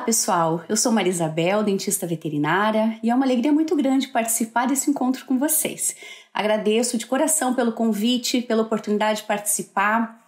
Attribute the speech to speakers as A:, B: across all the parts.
A: pessoal, eu sou Maria Isabel, dentista veterinária, e é uma alegria muito grande participar desse encontro com vocês. Agradeço de coração pelo convite, pela oportunidade de participar,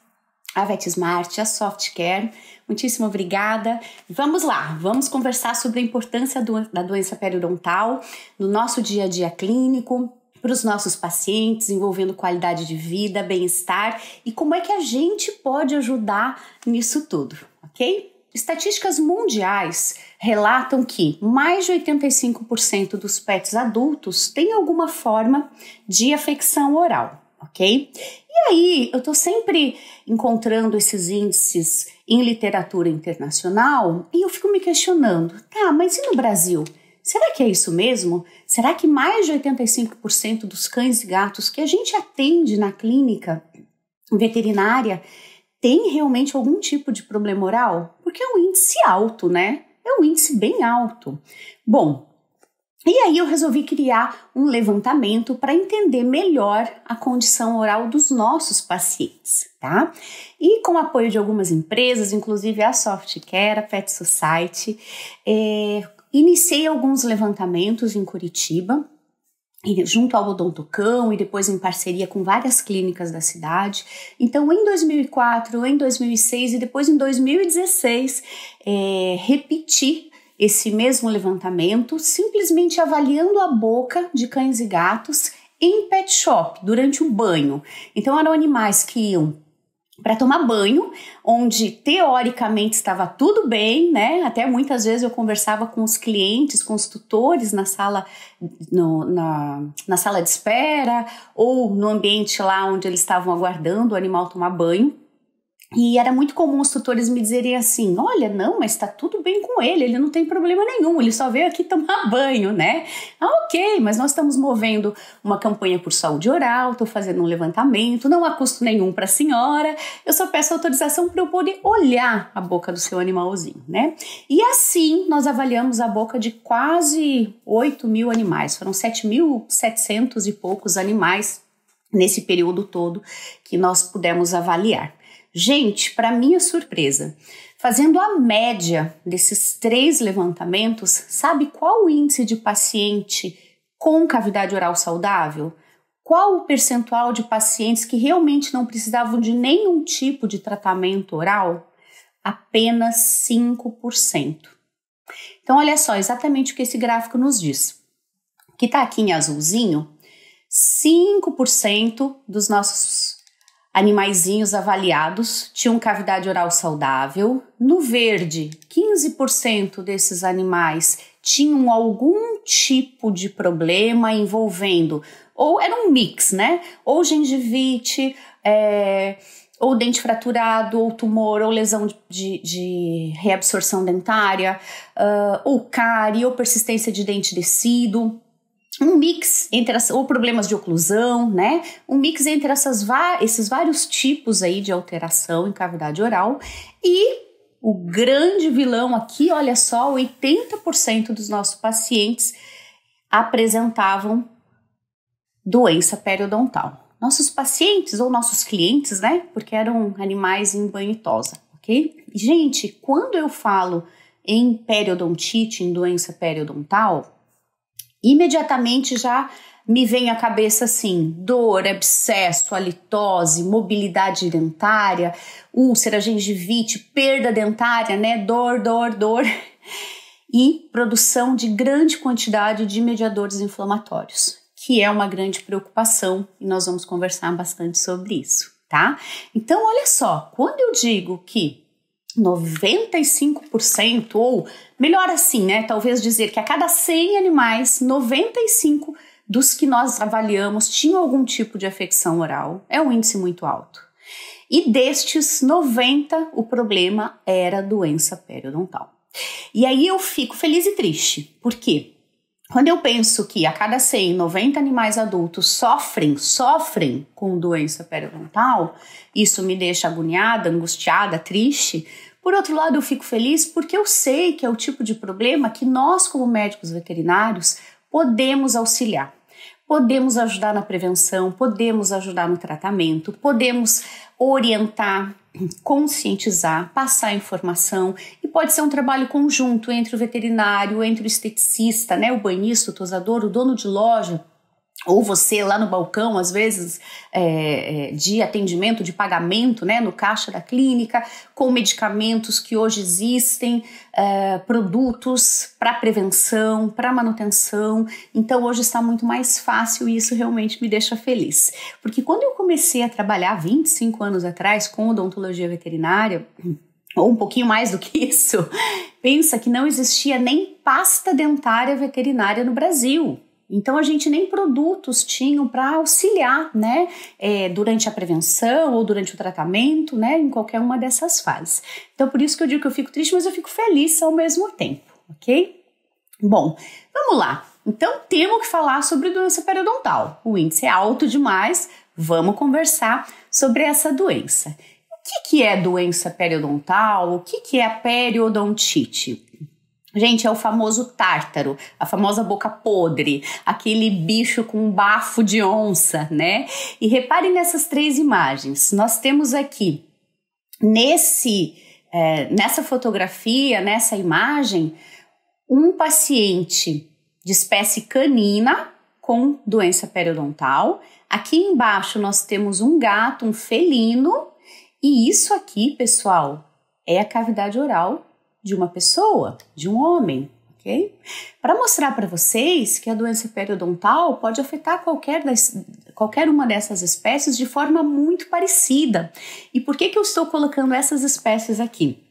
A: a VetSmart, a Softcare, muitíssimo obrigada. Vamos lá, vamos conversar sobre a importância da doença periodontal no nosso dia a dia clínico, para os nossos pacientes, envolvendo qualidade de vida, bem-estar e como é que a gente pode ajudar nisso tudo, ok? Estatísticas mundiais relatam que mais de 85% dos pets adultos têm alguma forma de afecção oral, ok? E aí, eu tô sempre encontrando esses índices em literatura internacional e eu fico me questionando, tá, mas e no Brasil? Será que é isso mesmo? Será que mais de 85% dos cães e gatos que a gente atende na clínica veterinária tem realmente algum tipo de problema oral? Porque é um índice alto, né? É um índice bem alto. Bom, e aí eu resolvi criar um levantamento para entender melhor a condição oral dos nossos pacientes, tá? E com o apoio de algumas empresas, inclusive a Softcare, a Pet Society, iniciei alguns levantamentos em Curitiba, junto ao Odontocão e depois em parceria com várias clínicas da cidade. Então, em 2004, em 2006 e depois em 2016, repeti esse mesmo levantamento, simplesmente avaliando a boca de cães e gatos em pet shop, durante o banho. Então, eram animais que iam para tomar banho, onde teoricamente estava tudo bem, né? Até muitas vezes eu conversava com os clientes, com os tutores na sala, na sala de espera ou no ambiente lá onde eles estavam aguardando o animal tomar banho. E era muito comum os tutores me dizerem assim, olha, não, mas tá tudo bem com ele não tem problema nenhum, ele só veio aqui tomar banho, né? Ah, ok, mas nós estamos movendo uma campanha por saúde oral, tô fazendo um levantamento, não há custo nenhum para a senhora, eu só peço autorização para eu poder olhar a boca do seu animalzinho, né? E assim, nós avaliamos a boca de quase 8.000 animais, foram 7.700 e poucos animais nesse período todo que nós pudemos avaliar. Gente, para minha surpresa, fazendo a média desses 3 levantamentos, sabe qual o índice de paciente com cavidade oral saudável? Qual o percentual de pacientes que realmente não precisavam de nenhum tipo de tratamento oral? Apenas 5%. Então, olha só exatamente o que esse gráfico nos diz. Que está aqui em azulzinho, 5% dos nossos animaizinhos avaliados tinham cavidade oral saudável. No verde, 15% desses animais tinham algum tipo de problema envolvendo, ou era um mix, né? Ou gengivite, ou dente fraturado, ou tumor, ou lesão de reabsorção dentária, ou cárie, ou persistência de dente descido. Um mix entre ou problemas de oclusão, né? Um mix entre esses vários tipos aí de alteração em cavidade oral. E o grande vilão aqui, olha só, 80% dos nossos pacientes apresentavam doença periodontal. Nossos pacientes ou nossos clientes, né? Porque eram animais em banho e tosa, ok? Gente, quando eu falo em periodontite, em doença periodontal, imediatamente já me vem à cabeça assim, dor, abscesso, halitose, mobilidade dentária, úlcera, gengivite, perda dentária, né? Dor e produção de grande quantidade de mediadores inflamatórios, que é uma grande preocupação e nós vamos conversar bastante sobre isso, tá? Então, olha só, quando eu digo que 95%, ou melhor assim, né? Talvez dizer que a cada 100 animais, 95 dos que nós avaliamos tinham algum tipo de afecção oral. É um índice muito alto. E destes 90, o problema era doença periodontal. E aí eu fico feliz e triste. Por quê? Quando eu penso que a cada 100, 90 animais adultos sofrem com doença periodontal, isso me deixa agoniada, angustiada, triste. Por outro lado, eu fico feliz porque eu sei que é o tipo de problema que nós, como médicos veterinários, podemos auxiliar. Podemos ajudar na prevenção, podemos ajudar no tratamento, podemos orientar, conscientizar, passar informação e E pode ser um trabalho conjunto entre o veterinário, entre o esteticista, né, o banhista, o tosador, o dono de loja, ou você lá no balcão, às vezes, de atendimento, de pagamento, né, no caixa da clínica, com medicamentos que hoje existem, produtos para prevenção, para manutenção. Então, hoje está muito mais fácil e isso realmente me deixa feliz. Porque quando eu comecei a trabalhar 25 anos atrás com odontologia veterinária, ou um pouquinho mais do que isso, pensa que não existia nem pasta dentária veterinária no Brasil. Então, a gente nem produtos tinham para auxiliar, né, durante a prevenção ou durante o tratamento, né, em qualquer uma dessas fases. Então, por isso que eu digo que eu fico triste, mas eu fico feliz ao mesmo tempo, ok? Bom, vamos lá. Então, temos que falar sobre doença periodontal. O índice é alto demais, vamos conversar sobre essa doença. O que é doença periodontal? O que é a periodontite? Gente, é o famoso tártaro, a famosa boca podre, aquele bicho com um bafo de onça, né? E reparem nessas 3 imagens. Nós temos aqui, nessa fotografia, nessa imagem, um paciente de espécie canina com doença periodontal. Aqui embaixo nós temos um gato, um felino, e isso aqui, pessoal, é a cavidade oral de uma pessoa, de um homem, ok? Para mostrar para vocês que a doença periodontal pode afetar qualquer uma dessas espécies de forma muito parecida. E por que eu estou colocando essas espécies aqui?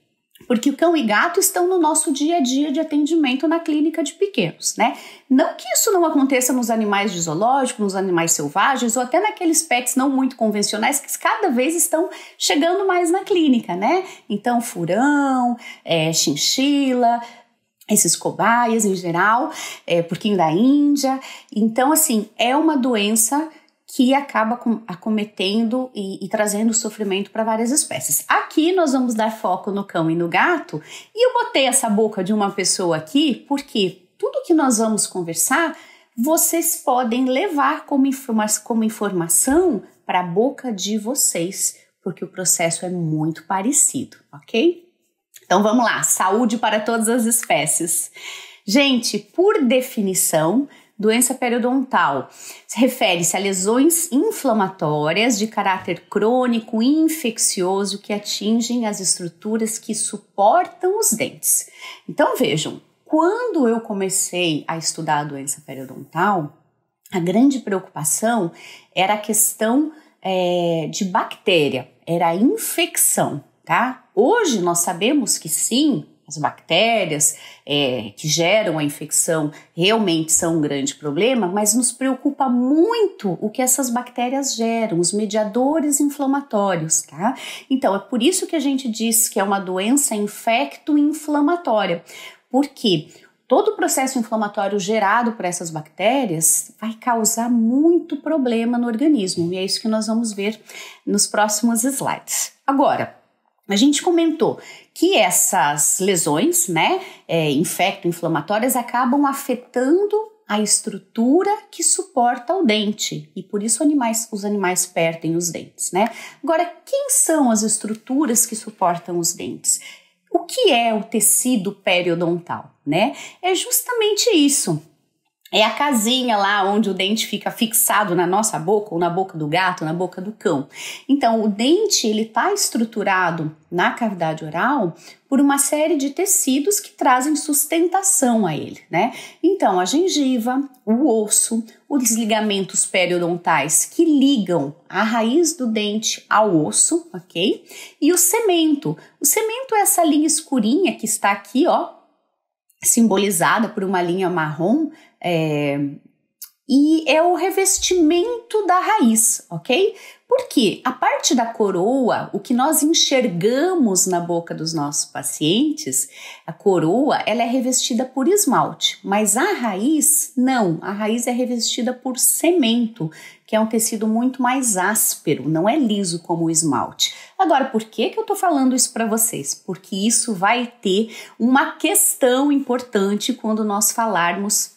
A: Porque o cão e gato estão no nosso dia a dia de atendimento na clínica de pequenos, né? Não que isso não aconteça nos animais de zoológico, nos animais selvagens ou até naqueles pets não muito convencionais que cada vez estão chegando mais na clínica, né? Então, furão, chinchila, esses cobaias em geral, porquinho da Índia. Então, assim, é uma doença que acaba acometendo e trazendo sofrimento para várias espécies. Aqui nós vamos dar foco no cão e no gato, e eu botei essa boca de uma pessoa aqui porque tudo que nós vamos conversar, vocês podem levar como informação para a boca de vocês, porque o processo é muito parecido, ok? Então vamos lá, saúde para todas as espécies. Gente, por definição, doença periodontal refere-se a lesões inflamatórias de caráter crônico e infeccioso que atingem as estruturas que suportam os dentes. Então vejam, quando eu comecei a estudar a doença periodontal, a grande preocupação era a questão de bactéria, era a infecção, tá? Hoje nós sabemos que sim, as bactérias que geram a infecção realmente são um grande problema, mas nos preocupa muito o que essas bactérias geram, os mediadores inflamatórios, tá? Então, é por isso que a gente diz que é uma doença infecto-inflamatória, porque todo o processo inflamatório gerado por essas bactérias vai causar muito problema no organismo, e é isso que nós vamos ver nos próximos slides. Agora, a gente comentou que essas lesões, né, infecto-inflamatórias acabam afetando a estrutura que suporta o dente e por isso os animais perdem os dentes, né? Agora, quem são as estruturas que suportam os dentes? O que é o tecido periodontal, né? É justamente isso. É a casinha lá onde o dente fica fixado na nossa boca, ou na boca do gato, na boca do cão. Então, o dente ele está estruturado na cavidade oral por uma série de tecidos que trazem sustentação a ele, né? Então, a gengiva, o osso, os ligamentos periodontais que ligam a raiz do dente ao osso, ok? E o cemento. O cemento é essa linha escurinha que está aqui, ó, simbolizada por uma linha marrom, e é o revestimento da raiz, ok? Porque a parte da coroa, o que nós enxergamos na boca dos nossos pacientes, a coroa, ela é revestida por esmalte, mas a raiz, não, a raiz é revestida por cemento, que é um tecido muito mais áspero, não é liso como o esmalte. Agora, por que eu tô falando isso para vocês? Porque isso vai ter uma questão importante quando nós falarmos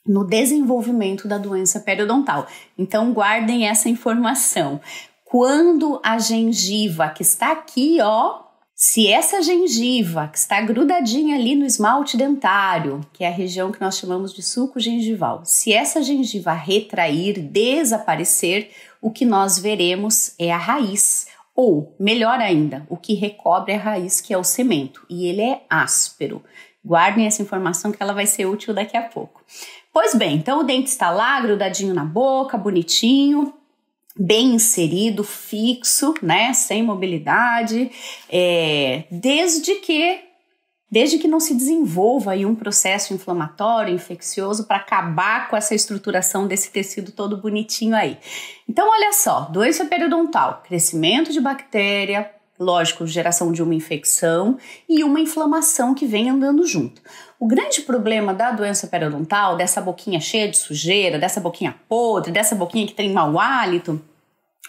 A: no desenvolvimento da doença periodontal. Então, guardem essa informação. Quando a gengiva, que está aqui, ó, Se essa gengiva que está grudadinha ali no esmalte dentário, que é a região que nós chamamos de sulco gengival, se essa gengiva retrair, desaparecer, o que nós veremos é a raiz, ou, melhor ainda, o que recobre a raiz, que é o cemento, e ele é áspero. Guardem essa informação que ela vai ser útil daqui a pouco. Pois bem, então o dente está lá, grudadinho na boca, bonitinho, bem inserido, fixo, né, sem mobilidade, desde que não se desenvolva aí um processo inflamatório, infeccioso, para acabar com essa estruturação desse tecido todo bonitinho aí. Então, olha só, doença periodontal, crescimento de bactéria, lógico, geração de uma infecção e uma inflamação que vem andando junto. O grande problema da doença periodontal, dessa boquinha cheia de sujeira, dessa boquinha podre, dessa boquinha que tem mau hálito,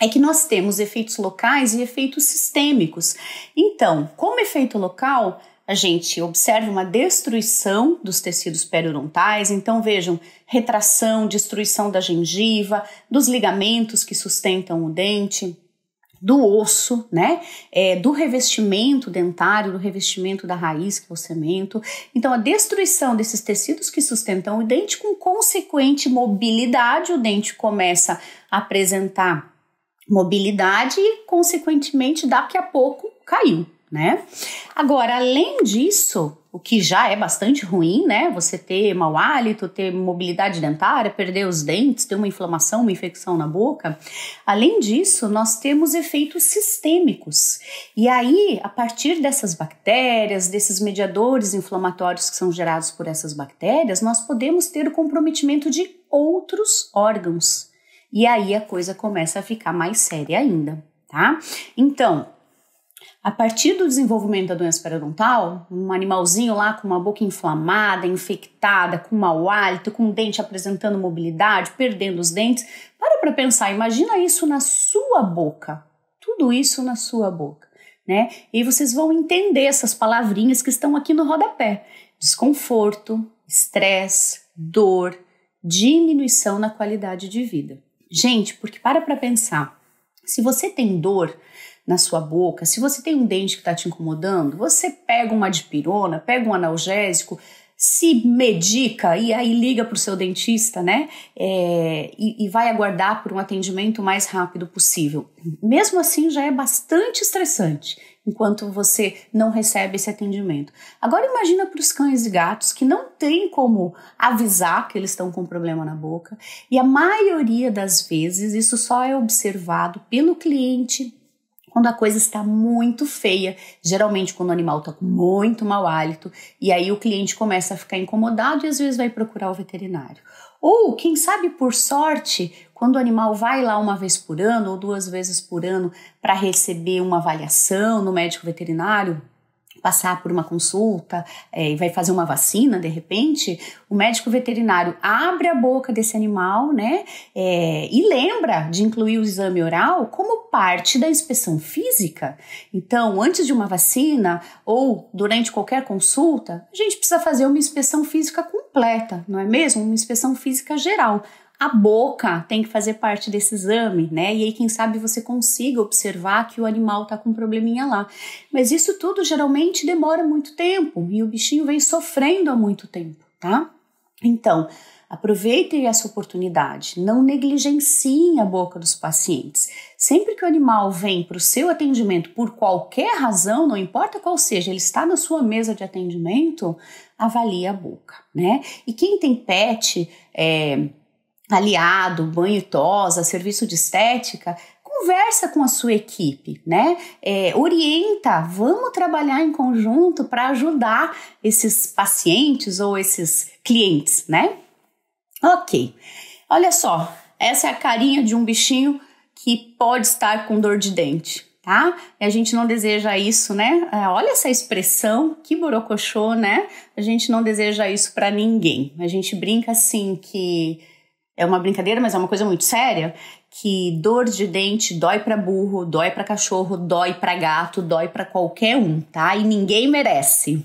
A: é que nós temos efeitos locais e efeitos sistêmicos. Então, como efeito local, a gente observa uma destruição dos tecidos periodontais. Então, vejam, retração, destruição da gengiva, dos ligamentos que sustentam o dente, do osso, né? Do revestimento dentário, do revestimento da raiz, que é o cemento. Então, a destruição desses tecidos que sustentam o dente, com consequente mobilidade, o dente começa a apresentar mobilidade e, consequentemente, daqui a pouco caiu, né? Agora, além disso, o que já é bastante ruim, né? Você ter mau hálito, ter mobilidade dentária, perder os dentes, ter uma inflamação, uma infecção na boca. Além disso, nós temos efeitos sistêmicos. E aí, a partir dessas bactérias, desses mediadores inflamatórios que são gerados por essas bactérias, nós podemos ter o comprometimento de outros órgãos. E aí a coisa começa a ficar mais séria ainda, tá? Então, a partir do desenvolvimento da doença periodontal, um animalzinho lá com uma boca inflamada, infectada, com mau hálito, com o dente apresentando mobilidade, perdendo os dentes, para pensar, imagina isso na sua boca, tudo isso na sua boca, né? E vocês vão entender essas palavrinhas que estão aqui no rodapé: desconforto, estresse, dor, diminuição na qualidade de vida. Gente, porque para pensar, se você tem dor na sua boca, se você tem um dente que está te incomodando, você pega uma dipirona, pega um analgésico, se medica e aí liga para o seu dentista, né? E vai aguardar por um atendimento o mais rápido possível. Mesmo assim, já é bastante estressante enquanto você não recebe esse atendimento. Agora imagina para os cães e gatos que não tem como avisar que eles estão com problema na boca, e a maioria das vezes isso só é observado pelo cliente quando a coisa está muito feia, geralmente quando o animal está com muito mau hálito, e aí o cliente começa a ficar incomodado e às vezes vai procurar o veterinário. Ou, quem sabe por sorte, quando o animal vai lá uma vez por ano ou 2 vezes por ano para receber uma avaliação no médico veterinário, passar por uma consulta e vai fazer uma vacina de repente, o médico veterinário abre a boca desse animal, né, e lembra de incluir o exame oral como parte da inspeção física. Então, antes de uma vacina ou durante qualquer consulta, a gente precisa fazer uma inspeção física completa, não é mesmo? Uma inspeção física geral. A boca tem que fazer parte desse exame, né? E aí, quem sabe você consiga observar que o animal está com um probleminha lá. Mas isso tudo geralmente demora muito tempo e o bichinho vem sofrendo há muito tempo, tá? Então, aproveitem essa oportunidade, não negligenciem a boca dos pacientes. Sempre que o animal vem para o seu atendimento por qualquer razão, não importa qual seja, ele está na sua mesa de atendimento, avalie a boca, né? E quem tem pet, aliado, banho e tosa, serviço de estética, conversa com a sua equipe, né? Orienta, vamos trabalhar em conjunto para ajudar esses pacientes ou esses clientes, né? Ok, olha só, essa é a carinha de um bichinho que pode estar com dor de dente, tá? E a gente não deseja isso, né? Olha essa expressão, que borocochô, né? A gente não deseja isso para ninguém. A gente brinca assim que é uma brincadeira, mas é uma coisa muito séria, que dor de dente dói para burro, dói para cachorro, dói para gato, dói para qualquer um, tá? E ninguém merece.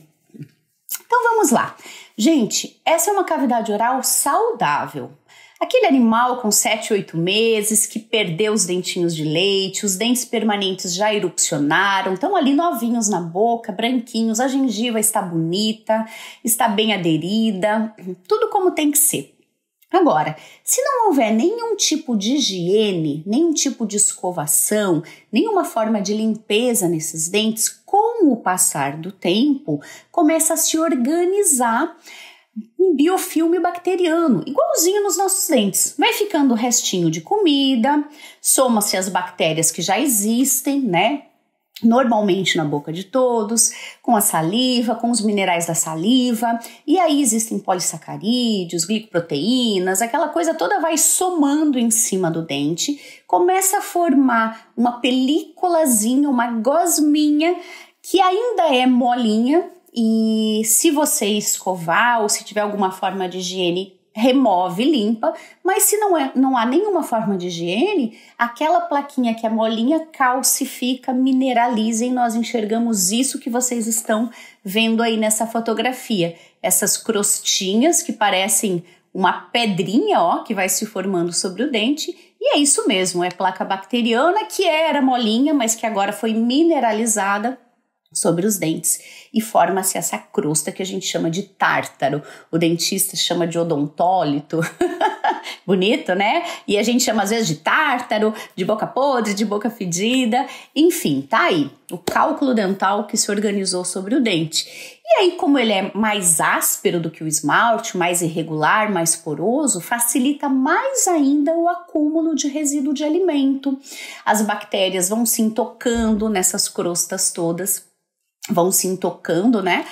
A: Então vamos lá. Gente, essa é uma cavidade oral saudável. Aquele animal com 7, 8 meses que perdeu os dentinhos de leite, os dentes permanentes já erupcionaram, estão ali novinhos na boca, branquinhos, a gengiva está bonita, está bem aderida, tudo como tem que ser. Agora, se não houver nenhum tipo de higiene, nenhum tipo de escovação, nenhuma forma de limpeza nesses dentes, com o passar do tempo, começa a se organizar um biofilme bacteriano, igualzinho nos nossos dentes. Vai ficando restinho de comida, soma-se as bactérias que já existem, né? Normalmente na boca de todos, com a saliva, com os minerais da saliva, e aí existem polissacarídeos, glicoproteínas, aquela coisa toda vai somando em cima do dente, começa a formar uma películazinha, uma gosminha, que ainda é molinha, e se você escovar ou se tiver alguma forma de higiene, remove, limpa, mas se não há nenhuma forma de higiene, aquela plaquinha que é molinha calcifica, mineraliza, e nós enxergamos isso que vocês estão vendo aí nessa fotografia. Essas crostinhas que parecem uma pedrinha, ó, que vai se formando sobre o dente, e é isso mesmo, é placa bacteriana que era molinha, mas que agora foi mineralizada sobre os dentes e forma-se essa crosta que a gente chama de tártaro. O dentista chama de odontólito, bonito, né? E a gente chama às vezes de tártaro, de boca podre, de boca fedida, enfim, tá aí o cálculo dental que se organizou sobre o dente. E aí, como ele é mais áspero do que o esmalte, mais irregular, mais poroso, facilita mais ainda o acúmulo de resíduo de alimento. As bactérias vão se intocando nessas crostas todas, vão se intocando, né,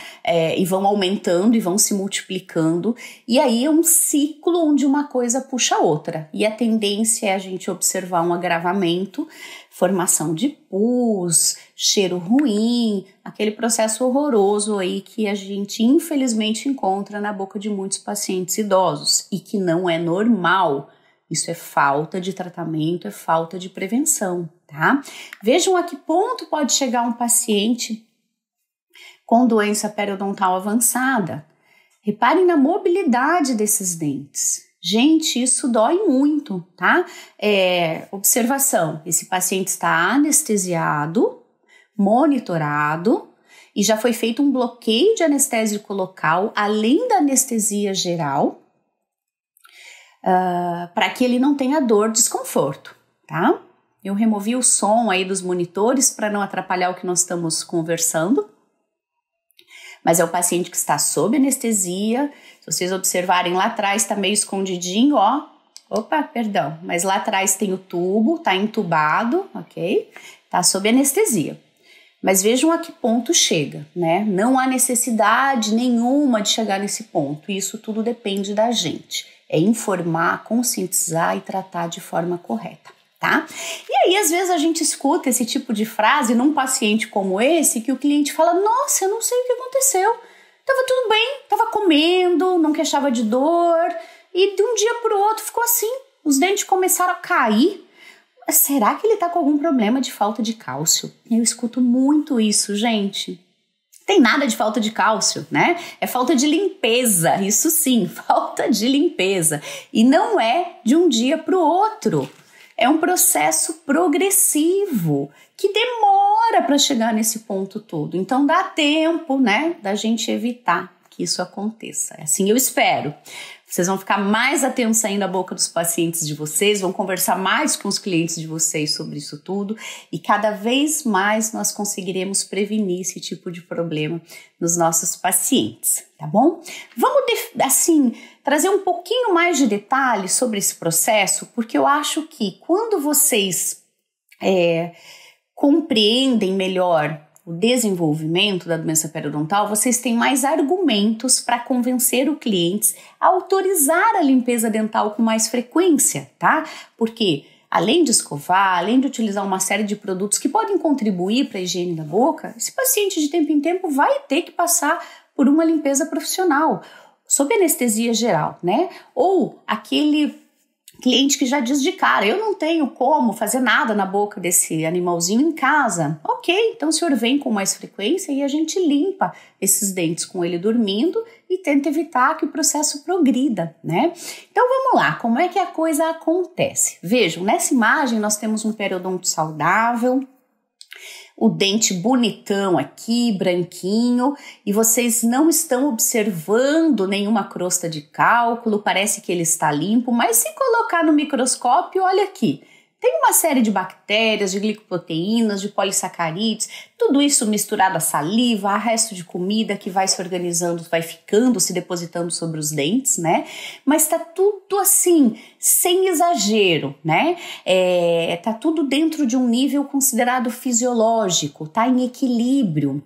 A: e vão aumentando e vão se multiplicando, e aí é um ciclo onde uma coisa puxa a outra, e a tendência é a gente observar um agravamento, formação de pus, cheiro ruim, aquele processo horroroso aí que a gente infelizmente encontra na boca de muitos pacientes idosos, e que não é normal. Isso é falta de tratamento, é falta de prevenção, tá? Vejam a que ponto pode chegar um paciente com doença periodontal avançada. Reparem na mobilidade desses dentes. Gente, isso dói muito, tá? Observação, esse paciente está anestesiado, monitorado, e já foi feito um bloqueio de anestésico local, além da anestesia geral, para que ele não tenha dor, desconforto, tá? Eu removi o som aí dos monitores para não atrapalhar o que nós estamos conversando. Mas é o paciente que está sob anestesia. Se vocês observarem lá atrás, está meio escondidinho, ó. Opa, perdão. Mas lá atrás tem o tubo, está entubado, ok? Está sob anestesia. Mas vejam a que ponto chega, né? Não há necessidade nenhuma de chegar nesse ponto. Isso tudo depende da gente. É informar, conscientizar e tratar de forma correta, tá? E aí, às vezes, a gente escuta esse tipo de frase num paciente como esse, que o cliente fala, nossa, eu não sei o que aconteceu. Tava tudo bem, tava comendo, não queixava de dor, e de um dia pro outro ficou assim. Os dentes começaram a cair. Será que ele tá com algum problema de falta de cálcio? Eu escuto muito isso, gente. Tem nada de falta de cálcio, né? É falta de limpeza, isso sim, falta de limpeza. E não é de um dia pro outro. É um processo progressivo que demora para chegar nesse ponto todo. Então dá tempo, né, da gente evitar que isso aconteça. Assim eu espero. Vocês vão ficar mais atentos ainda à boca dos pacientes de vocês, vão conversar mais com os clientes de vocês sobre isso tudo e cada vez mais nós conseguiremos prevenir esse tipo de problema nos nossos pacientes, tá bom? Vamos, trazer um pouquinho mais de detalhes sobre esse processo, porque eu acho que quando vocês compreendem melhor o desenvolvimento da doença periodontal, vocês têm mais argumentos para convencer o cliente a autorizar a limpeza dental com mais frequência, tá? Porque além de escovar, além de utilizar uma série de produtos que podem contribuir para a higiene da boca, esse paciente de tempo em tempo vai ter que passar por uma limpeza profissional, sob anestesia geral, né? Ou aquele cliente que já diz de cara, eu não tenho como fazer nada na boca desse animalzinho em casa. Ok, então o senhor vem com mais frequência e a gente limpa esses dentes com ele dormindo e tenta evitar que o processo progrida, né? Então vamos lá, como é que a coisa acontece? Vejam, nessa imagem nós temos um periodonto saudável, o dente bonitão aqui, branquinho, e vocês não estão observando nenhuma crosta de cálculo, parece que ele está limpo, mas se colocar no microscópio, olha aqui, tem uma série de bactérias, de glicoproteínas, de polissacarídeos, tudo isso misturado a saliva, a resto de comida que vai se organizando, vai ficando, se depositando sobre os dentes, né? Mas tá tudo assim, sem exagero, né? Tá tudo dentro de um nível considerado fisiológico, tá em equilíbrio.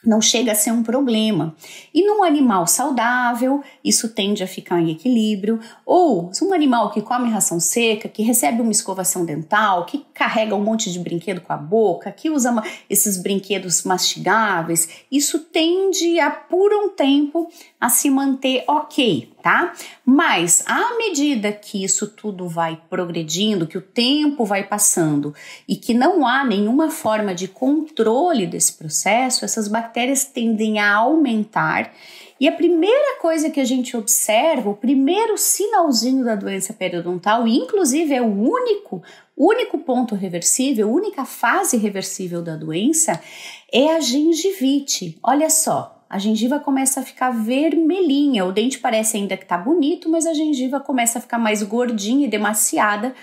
A: Não chega a ser um problema. E num animal saudável, isso tende a ficar em equilíbrio. Ou um animal que come ração seca, que recebe uma escovação dental, que carrega um monte de brinquedo com a boca, que usa esses brinquedos mastigáveis, isso tende a, por um tempo, a se manter ok, tá? Mas à medida que isso tudo vai progredindo, que o tempo vai passando e que não há nenhuma forma de controle desse processo, essas bactérias tendem a aumentar. E a primeira coisa que a gente observa, o primeiro sinalzinho da doença periodontal, e inclusive é o único ponto reversível, única fase reversível da doença, é a gengivite. Olha só. A gengiva começa a ficar vermelhinha, o dente parece ainda que tá bonito, mas a gengiva começa a ficar mais gordinha e demasiada,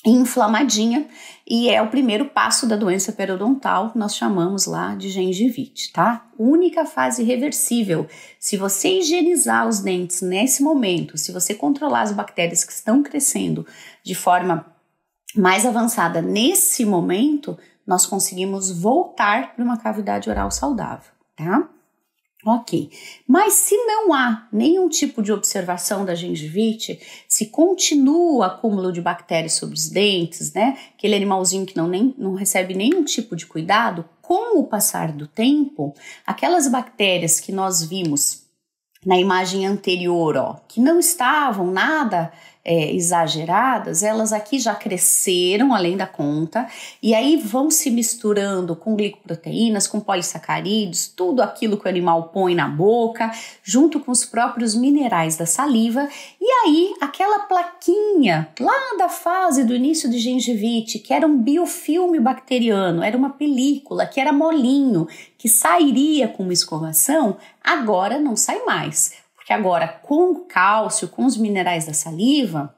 A: inflamadinha, e é o primeiro passo da doença periodontal, nós chamamos lá de gengivite, tá? Única fase reversível. Se você higienizar os dentes nesse momento, se você controlar as bactérias que estão crescendo de forma mais avançada nesse momento, nós conseguimos voltar para uma cavidade oral saudável. Tá? Ok, mas se não há nenhum tipo de observação da gengivite, se continua o acúmulo de bactérias sobre os dentes, né? Aquele animalzinho que não recebe nenhum tipo de cuidado, com o passar do tempo, aquelas bactérias que nós vimos na imagem anterior, ó, que não estavam nada exageradas, elas aqui já cresceram além da conta e aí vão se misturando com glicoproteínas, com polissacarídeos, tudo aquilo que o animal põe na boca, junto com os próprios minerais da saliva, e aí aquela plaquinha lá da fase do início de gengivite, que era um biofilme bacteriano, era uma película que era molinho, que sairia com uma escovação, agora não sai mais. Porque agora, com o cálcio, com os minerais da saliva,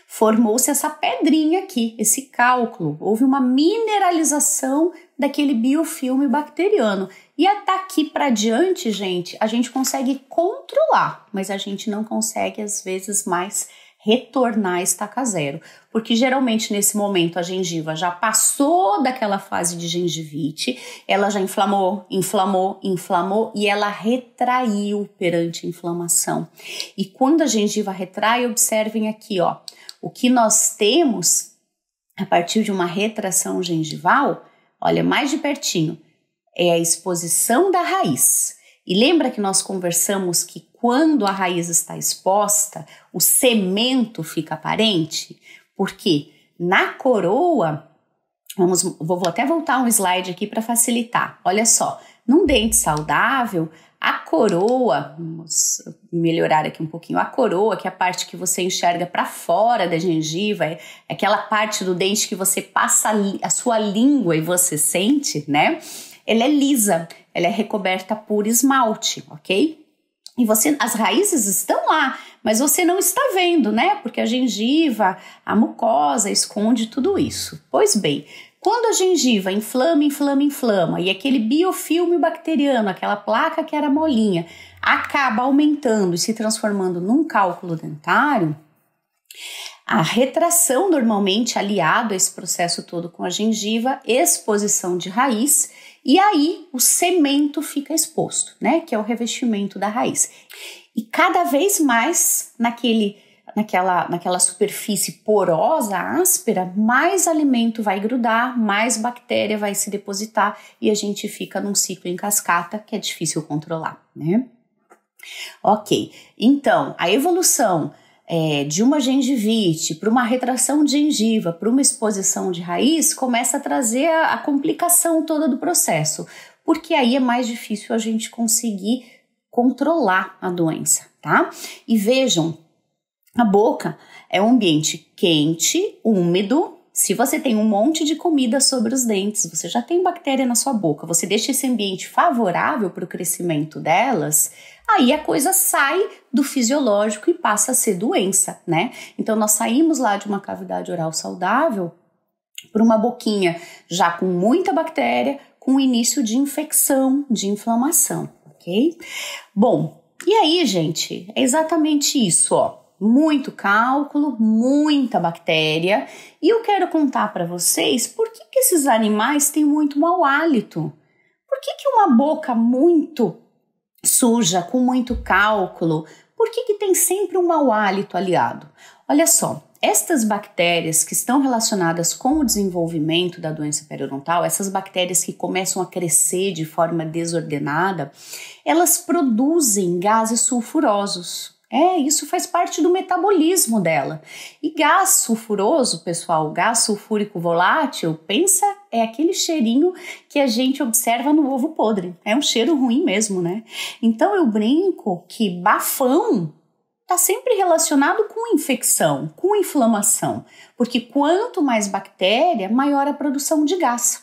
A: formou-se essa pedrinha aqui, esse cálculo. Houve uma mineralização daquele biofilme bacteriano. E daqui para diante, gente, a gente consegue controlar, mas a gente não consegue, às vezes, mais retornar a estaca zero. Porque geralmente nesse momento a gengiva já passou daquela fase de gengivite, ela já inflamou e ela retraiu perante a inflamação. E quando a gengiva retrai, observem aqui, ó, o que nós temos a partir de uma retração gengival, olha mais de pertinho, é a exposição da raiz. E lembra que nós conversamos que quando a raiz está exposta, o cemento fica aparente? Porque na coroa, vou até voltar um slide aqui para facilitar. Olha só, num dente saudável, a coroa, vamos melhorar aqui um pouquinho, a coroa, que é a parte que você enxerga para fora da gengiva, é aquela parte do dente que você passa a sua língua e você sente, né? Ela é lisa, ela é recoberta por esmalte, ok? E as raízes estão lá, mas você não está vendo, né? Porque a gengiva, a mucosa esconde tudo isso. Pois bem, quando a gengiva inflama e aquele biofilme bacteriano, aquela placa que era molinha, acaba aumentando e se transformando num cálculo dentário, a retração normalmente aliado a esse processo todo com a gengiva, exposição de raiz, e aí o cemento fica exposto, né? Que é o revestimento da raiz. E cada vez mais naquela superfície porosa, áspera, mais alimento vai grudar, mais bactéria vai se depositar e a gente fica num ciclo em cascata que é difícil controlar, né? Ok, então a evolução de uma gengivite para uma retração de gengiva, para uma exposição de raiz, começa a trazer a complicação toda do processo, porque aí é mais difícil a gente conseguir controlar a doença, tá? E vejam, a boca é um ambiente quente, úmido. Se você tem um monte de comida sobre os dentes, você já tem bactéria na sua boca, você deixa esse ambiente favorável para o crescimento delas, aí a coisa sai do fisiológico e passa a ser doença, né? Então nós saímos lá de uma cavidade oral saudável para uma boquinha já com muita bactéria, com início de infecção, de inflamação, ok? Bom, e aí, gente, é exatamente isso, ó. Muito cálculo, muita bactéria, e eu quero contar para vocês por que esses animais têm muito mau hálito. Por que uma boca muito suja, com muito cálculo, por que tem sempre um mau hálito aliado? Olha só, estas bactérias que estão relacionadas com o desenvolvimento da doença periodontal, essas bactérias que começam a crescer de forma desordenada, elas produzem gases sulfurosos. Isso faz parte do metabolismo dela. E gás sulfuroso, pessoal, gás sulfúrico volátil, pensa, é aquele cheirinho que a gente observa no ovo podre. É um cheiro ruim mesmo, né? Então eu brinco que bafão está sempre relacionado com infecção, com inflamação. Porque quanto mais bactéria, maior a produção de gás.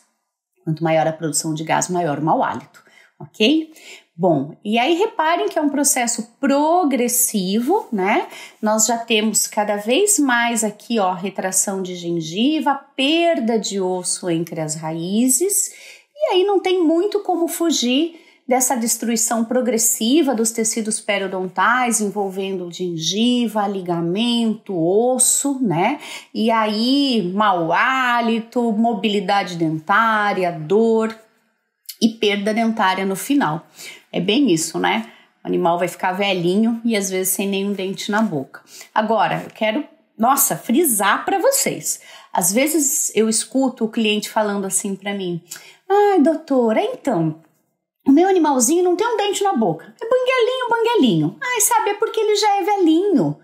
A: Quanto maior a produção de gás, maior o mau hálito, ok? Bom, e aí reparem que é um processo progressivo, né? Nós já temos cada vez mais aqui, ó, retração de gengiva, perda de osso entre as raízes, e aí não tem muito como fugir dessa destruição progressiva dos tecidos periodontais envolvendo gengiva, ligamento, osso, né? E aí mau hálito, mobilidade dentária, dor e perda dentária no final. É bem isso, né? O animal vai ficar velhinho e às vezes sem nenhum dente na boca. Agora, eu quero, frisar para vocês. Às vezes eu escuto o cliente falando assim para mim: ai, doutora, então, o meu animalzinho não tem um dente na boca. É banguelinho. Ai, sabe, é porque ele já é velhinho.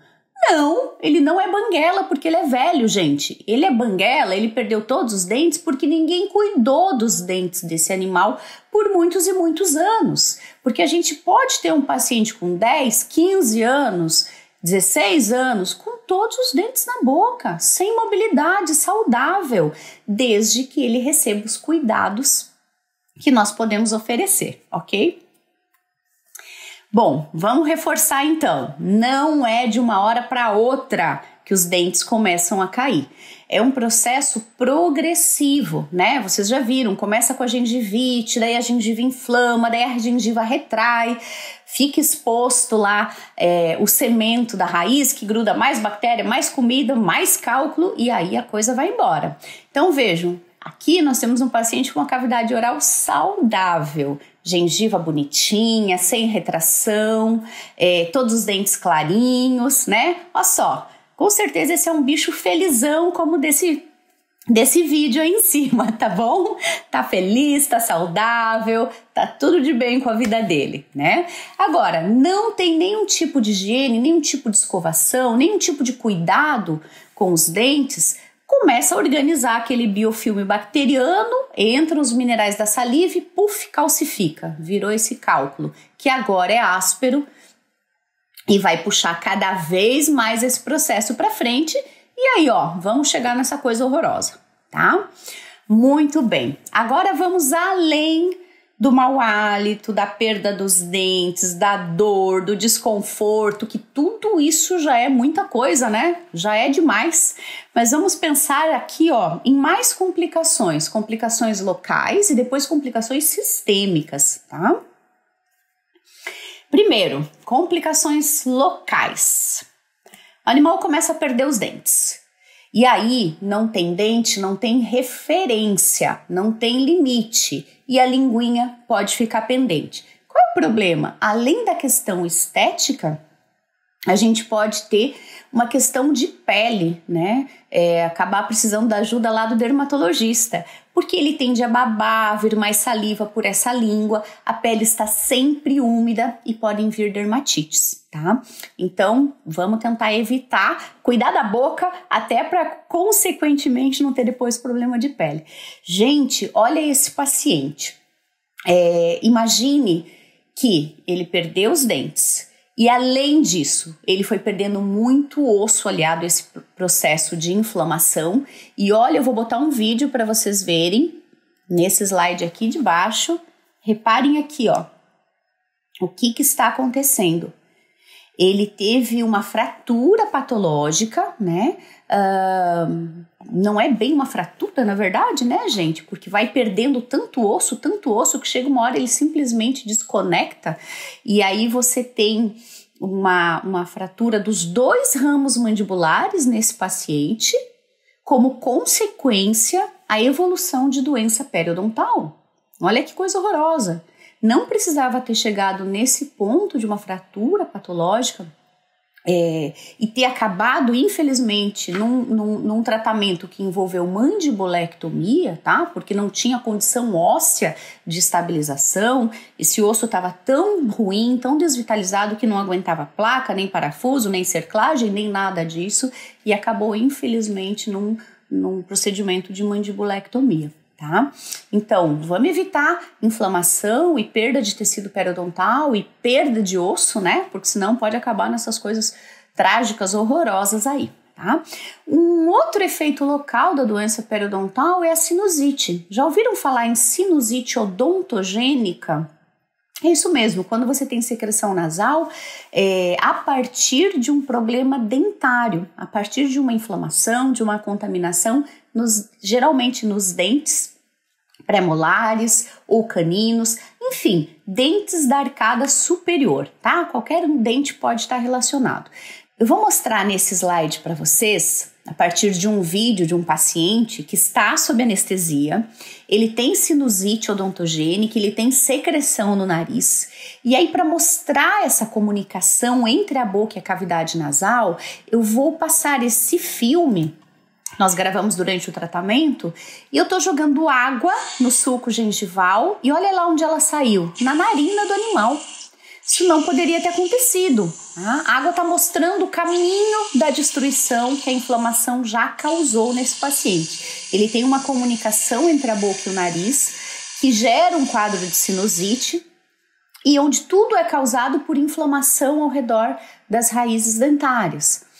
A: Não, ele não é banguela porque ele é velho, gente. Ele é banguela, ele perdeu todos os dentes porque ninguém cuidou dos dentes desse animal por muitos e muitos anos. Porque a gente pode ter um paciente com 10, 15 anos, 16 anos, com todos os dentes na boca, sem mobilidade, saudável, desde que ele receba os cuidados que nós podemos oferecer, ok? Bom, vamos reforçar então, não é de uma hora para outra que os dentes começam a cair. É um processo progressivo, né? Vocês já viram, começa com a gengivite, daí a gengiva inflama, daí a gengiva retrai, fica exposto lá o cemento da raiz que gruda mais bactéria, mais comida, mais cálculo e aí a coisa vai embora. Então vejam, aqui nós temos um paciente com uma cavidade oral saudável, gengiva bonitinha, sem retração, todos os dentes clarinhos, né? Olha só, com certeza esse é um bicho felizão como desse vídeo aí em cima, tá bom? Tá feliz, tá saudável, tá tudo de bem com a vida dele, né? Agora, não tem nenhum tipo de higiene, nenhum tipo de escovação, nenhum tipo de cuidado com os dentes, começa a organizar aquele biofilme bacteriano, entra os minerais da saliva e puf, calcifica, virou esse cálculo, que agora é áspero e vai puxar cada vez mais esse processo para frente e aí, ó, vamos chegar nessa coisa horrorosa, tá? Muito bem, agora vamos além do mau hálito, da perda dos dentes, da dor, do desconforto, que tudo isso já é muita coisa, né? Já é demais. Mas vamos pensar aqui, ó, em mais complicações locais e depois complicações sistêmicas, tá? Primeiro, complicações locais. O animal começa a perder os dentes. E aí não tem dente, não tem referência, não tem limite e a linguinha pode ficar pendente. Qual é o problema? Além da questão estética, a gente pode ter uma questão de pele, né? Acabar precisando da ajuda lá do dermatologista, porque ele tende a babar, vir mais saliva por essa língua, a pele está sempre úmida e podem vir dermatites, tá? Então, vamos tentar evitar, cuidar da boca, até para, consequentemente, não ter depois problema de pele. Gente, olha esse paciente. Imagine que ele perdeu os dentes. E além disso, ele foi perdendo muito osso aliado a esse processo de inflamação. E olha, eu vou botar um vídeo para vocês verem nesse slide aqui de baixo. Reparem aqui, ó, o que está acontecendo. Ele teve uma fratura patológica, né? Não é bem uma fratura, na verdade, né, gente? Porque vai perdendo tanto osso, que chega uma hora ele simplesmente desconecta e aí você tem uma fratura dos 2 ramos mandibulares nesse paciente, como consequência a evolução de doença periodontal. Olha que coisa horrorosa. Não precisava ter chegado nesse ponto de uma fratura patológica e ter acabado, infelizmente, num tratamento que envolveu mandibulectomia, tá? Porque não tinha condição óssea de estabilização, esse osso estava tão ruim, tão desvitalizado que não aguentava placa, nem parafuso, nem cerclagem, nem nada disso, e acabou, infelizmente, num procedimento de mandibulectomia. Tá? Então, vamos evitar inflamação e perda de tecido periodontal e perda de osso, né? Porque senão pode acabar nessas coisas trágicas, horrorosas aí, tá? Um outro efeito local da doença periodontal é a sinusite. Já ouviram falar em sinusite odontogênica? É isso mesmo, quando você tem secreção nasal, a partir de um problema dentário, a partir de uma inflamação, de uma contaminação, geralmente nos dentes pré-molares ou caninos, enfim, dentes da arcada superior, tá? Qualquer um dente pode estar relacionado. Eu vou mostrar nesse slide para vocês, a partir de um vídeo de um paciente que está sob anestesia, ele tem sinusite odontogênica, ele tem secreção no nariz, e aí para mostrar essa comunicação entre a boca e a cavidade nasal, eu vou passar esse filme. Nós gravamos durante o tratamento e eu tô jogando água no suco gengival e olha lá onde ela saiu, na narina do animal. Isso não poderia ter acontecido. A água está mostrando o caminho da destruição que a inflamação já causou nesse paciente. Ele tem uma comunicação entre a boca e o nariz que gera um quadro de sinusite e onde tudo é causado por inflamação ao redor das raízes dentárias.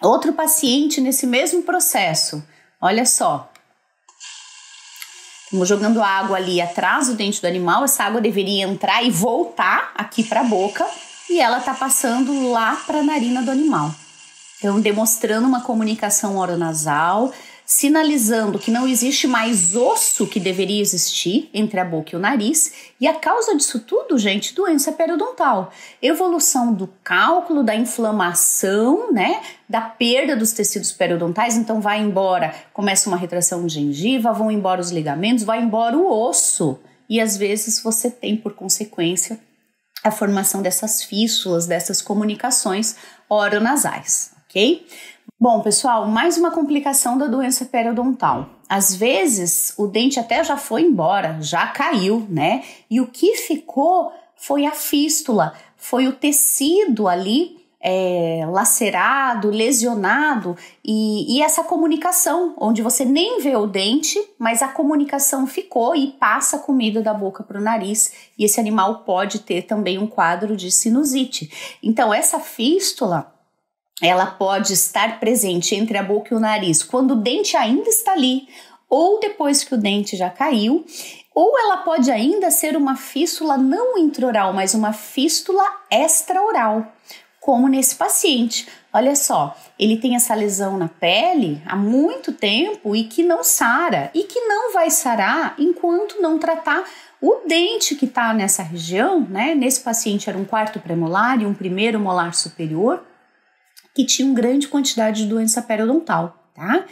A: Outro paciente nesse mesmo processo, olha só, estamos jogando água ali atrás do dente do animal, essa água deveria entrar e voltar aqui para a boca e ela está passando lá para a narina do animal. Então, demonstrando uma comunicação oronasal, sinalizando que não existe mais osso que deveria existir entre a boca e o nariz, e a causa disso tudo, gente, doença periodontal. Evolução do cálculo, da inflamação, né, da perda dos tecidos periodontais, então vai embora, começa uma retração de gengiva, vão embora os ligamentos, vai embora o osso, e às vezes você tem por consequência a formação dessas fístulas, dessas comunicações oronasais, ok? Bom, pessoal, mais uma complicação da doença periodontal. Às vezes, o dente até já foi embora, já caiu, né? E o que ficou foi a fístula, foi o tecido ali lacerado, lesionado e essa comunicação, onde você nem vê o dente, mas a comunicação ficou e passa a comida da boca para o nariz e esse animal pode ter também um quadro de sinusite. Então, essa fístula, ela pode estar presente entre a boca e o nariz quando o dente ainda está ali, ou depois que o dente já caiu, ou ela pode ainda ser uma fístula não intraoral, mas uma fístula extraoral, como nesse paciente. Olha só, ele tem essa lesão na pele há muito tempo e que não sara, e que não vai sarar enquanto não tratar o dente que está nessa região, né? Nesse paciente era um quarto premolar e um primeiro molar superior, que tinham grande quantidade de doença periodontal, tá?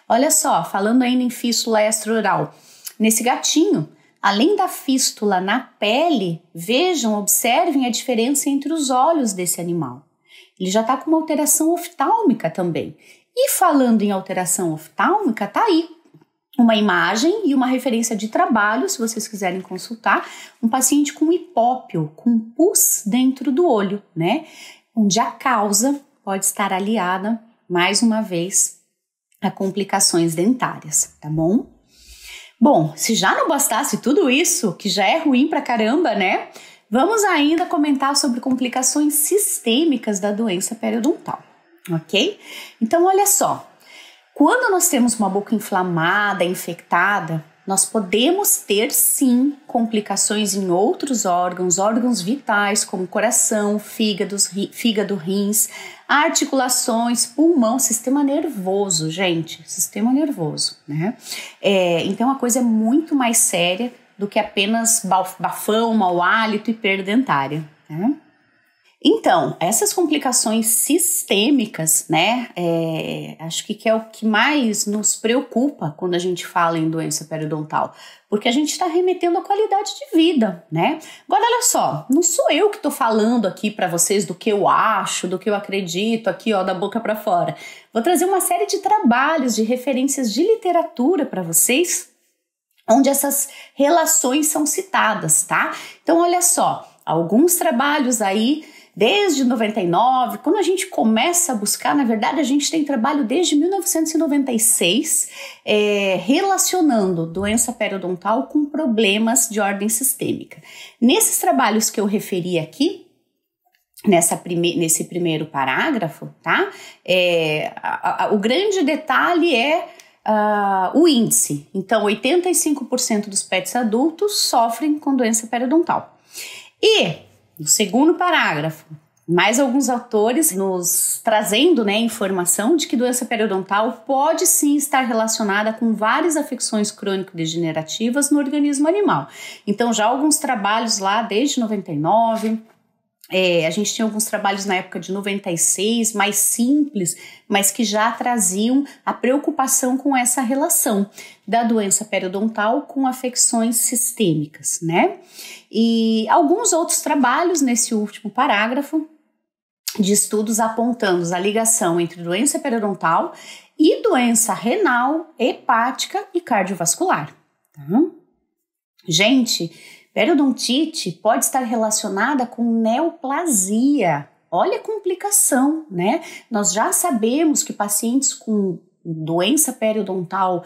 A: Olha só, falando ainda em fístula extraoral, nesse gatinho, além da fístula na pele, vejam, observem a diferença entre os olhos desse animal. Ele já está com uma alteração oftálmica também. E falando em alteração oftálmica, tá aí uma imagem e uma referência de trabalho, se vocês quiserem consultar, um paciente com hipópio, com pus dentro do olho, né? Onde a causa pode estar aliada, mais uma vez, a complicações dentárias, tá bom? Bom, se já não bastasse tudo isso, que já é ruim pra caramba, né? Vamos ainda comentar sobre complicações sistêmicas da doença periodontal, ok? Então, olha só, quando nós temos uma boca inflamada, infectada, nós podemos ter, sim, complicações em outros órgãos vitais, como coração, fígado, rins, articulações, pulmão, sistema nervoso, gente, sistema nervoso, né? Então, a coisa é muito mais séria do que apenas bafão, mau hálito e perda dentária, né? Então, essas complicações sistêmicas, né, acho que é o que mais nos preocupa quando a gente fala em doença periodontal, porque a gente está remetendo à qualidade de vida, né? Agora, olha só, não sou eu que estou falando aqui para vocês do que eu acho, do que eu acredito aqui, ó, da boca para fora. Vou trazer uma série de trabalhos, de referências de literatura para vocês, onde essas relações são citadas, tá? Então, olha só, alguns trabalhos aí, desde 99, quando a gente começa a buscar, na verdade, a gente tem trabalho desde 1996, relacionando doença periodontal com problemas de ordem sistêmica. Nesses trabalhos que eu referi aqui, nesse primeiro parágrafo, tá? O grande detalhe é o índice. Então, 85% dos pets adultos sofrem com doença periodontal. E, no segundo parágrafo, mais alguns autores nos trazendo, né, informação de que doença periodontal pode sim estar relacionada com várias afecções crônico-degenerativas no organismo animal. Então, já alguns trabalhos lá desde 99... a gente tinha alguns trabalhos na época de 96, mais simples, mas que já traziam a preocupação com essa relação da doença periodontal com afecções sistêmicas, né? E alguns outros trabalhos nesse último parágrafo de estudos apontando a ligação entre doença periodontal e doença renal, hepática e cardiovascular, tá? Gente, periodontite pode estar relacionada com neoplasia. Olha a complicação, né? Nós já sabemos que pacientes com doença periodontal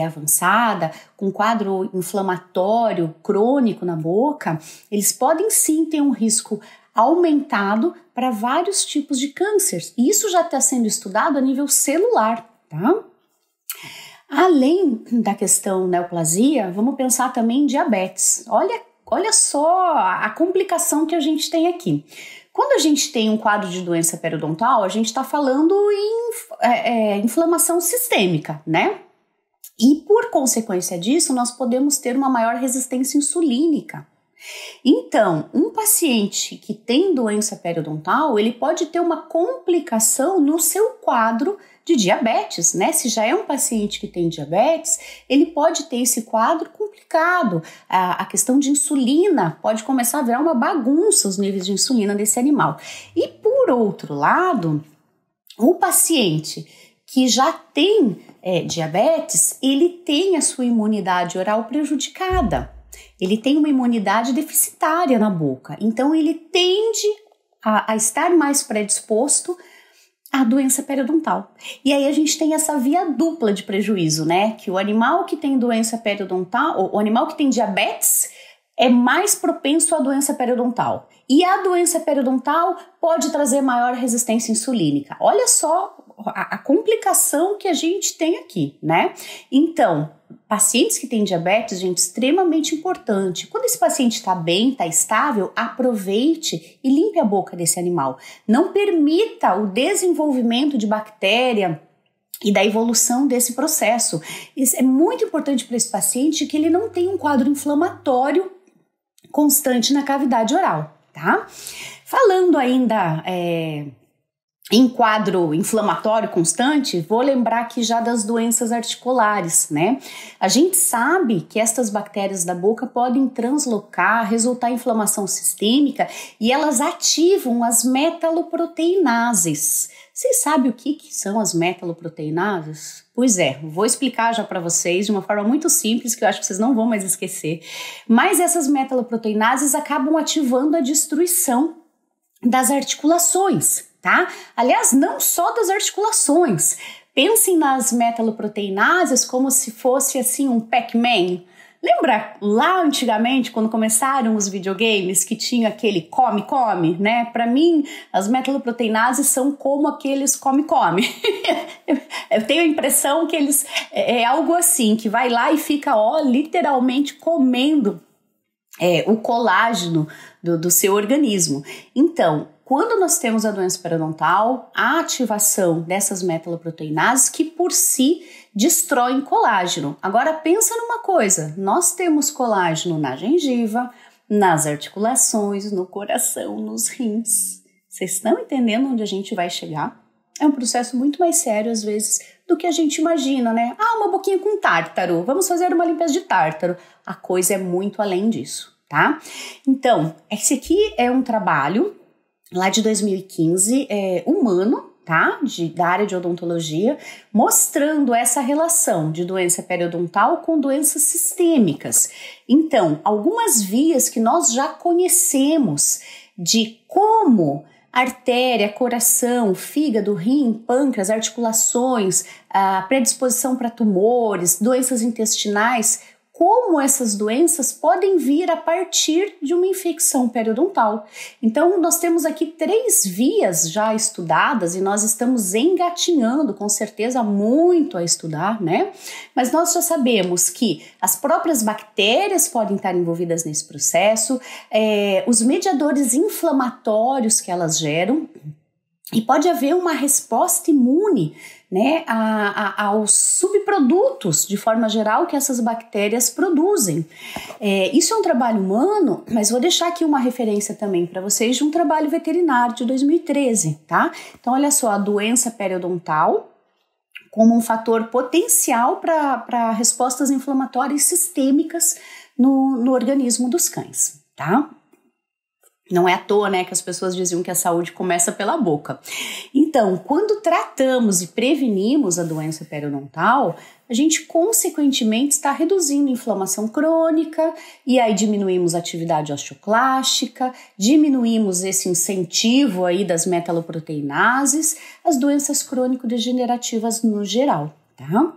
A: avançada, com quadro inflamatório crônico na boca, eles podem sim ter um risco aumentado para vários tipos de cânceres. E isso já está sendo estudado a nível celular, tá? Além da questão neoplasia, vamos pensar também em diabetes. Olha só a complicação que a gente tem aqui. Quando a gente tem um quadro de doença periodontal, a gente está falando em inflamação sistêmica, né? E por consequência disso, nós podemos ter uma maior resistência insulínica. Então, um paciente que tem doença periodontal, ele pode ter uma complicação no seu quadro de diabetes, né? Se já é um paciente que tem diabetes, ele pode ter esse quadro complicado. A questão de insulina pode começar a virar uma bagunça, os níveis de insulina desse animal. E por outro lado, o paciente que já tem diabetes, ele tem a sua imunidade oral prejudicada. Ele tem uma imunidade deficitária na boca, então ele tende a estar mais predisposto à doença periodontal. E aí a gente tem essa via dupla de prejuízo, né? Que o animal que tem doença periodontal, o animal que tem diabetes é mais propenso à doença periodontal. E a doença periodontal pode trazer maior resistência insulínica. Olha só a complicação que a gente tem aqui, né? Então, pacientes que têm diabetes, gente, extremamente importante. Quando esse paciente está bem, está estável, aproveite e limpe a boca desse animal. Não permita o desenvolvimento de bactéria e da evolução desse processo. Isso é muito importante para esse paciente que ele não tenha um quadro inflamatório constante na cavidade oral, tá? Falando ainda em quadro inflamatório constante, vou lembrar aqui já das doenças articulares, né? A gente sabe que estas bactérias da boca podem translocar, resultar em inflamação sistêmica e elas ativam as metaloproteinases. Vocês sabem o que são as metaloproteinases? Pois é, vou explicar já para vocês de uma forma muito simples que eu acho que vocês não vão mais esquecer. Mas essas metaloproteinases acabam ativando a destruição das articulações, tá? Aliás, não só das articulações. Pensem nas metaloproteinases como se fosse assim um Pac-Man. Lembra lá antigamente, quando começaram os videogames, que tinha aquele come-come, né? Para mim, as metaloproteinases são como aqueles come-come. Eu tenho a impressão que eles é algo assim, que vai lá e fica, literalmente comendo o colágeno do seu organismo. Então, quando nós temos a doença periodontal, a ativação dessas metaloproteinases que por si destroem colágeno. Agora pensa numa coisa, nós temos colágeno na gengiva, nas articulações, no coração, nos rins. Vocês estão entendendo onde a gente vai chegar? É um processo muito mais sério às vezes do que a gente imagina, né? Uma boquinha com tártaro, vamos fazer uma limpeza de tártaro. A coisa é muito além disso, tá? Então, esse aqui é um trabalho lá de 2015, humano, tá? Da área de odontologia, mostrando essa relação de doença periodontal com doenças sistêmicas. Então, algumas vias que nós já conhecemos de como artéria, coração, fígado, rim, pâncreas, articulações, a predisposição para tumores, doenças intestinais, como essas doenças podem vir a partir de uma infecção periodontal. Então, nós temos aqui 3 vias já estudadas e nós estamos engatinhando, com certeza, muito a estudar, né? Mas nós já sabemos que as próprias bactérias podem estar envolvidas nesse processo, os mediadores inflamatórios que elas geram, e pode haver uma resposta imune, né, aos subprodutos, de forma geral, que essas bactérias produzem. Isso é um trabalho humano, mas vou deixar aqui uma referência também para vocês de um trabalho veterinário de 2013, tá? Então, olha só, a doença periodontal como um fator potencial para respostas inflamatórias sistêmicas no organismo dos cães, tá? Não é à toa, né, que as pessoas diziam que a saúde começa pela boca. Então, quando tratamos e prevenimos a doença periodontal, a gente consequentemente está reduzindo a inflamação crônica e aí diminuímos a atividade osteoclástica, diminuímos esse incentivo aí das metaloproteinases, as doenças crônico-degenerativas no geral, tá?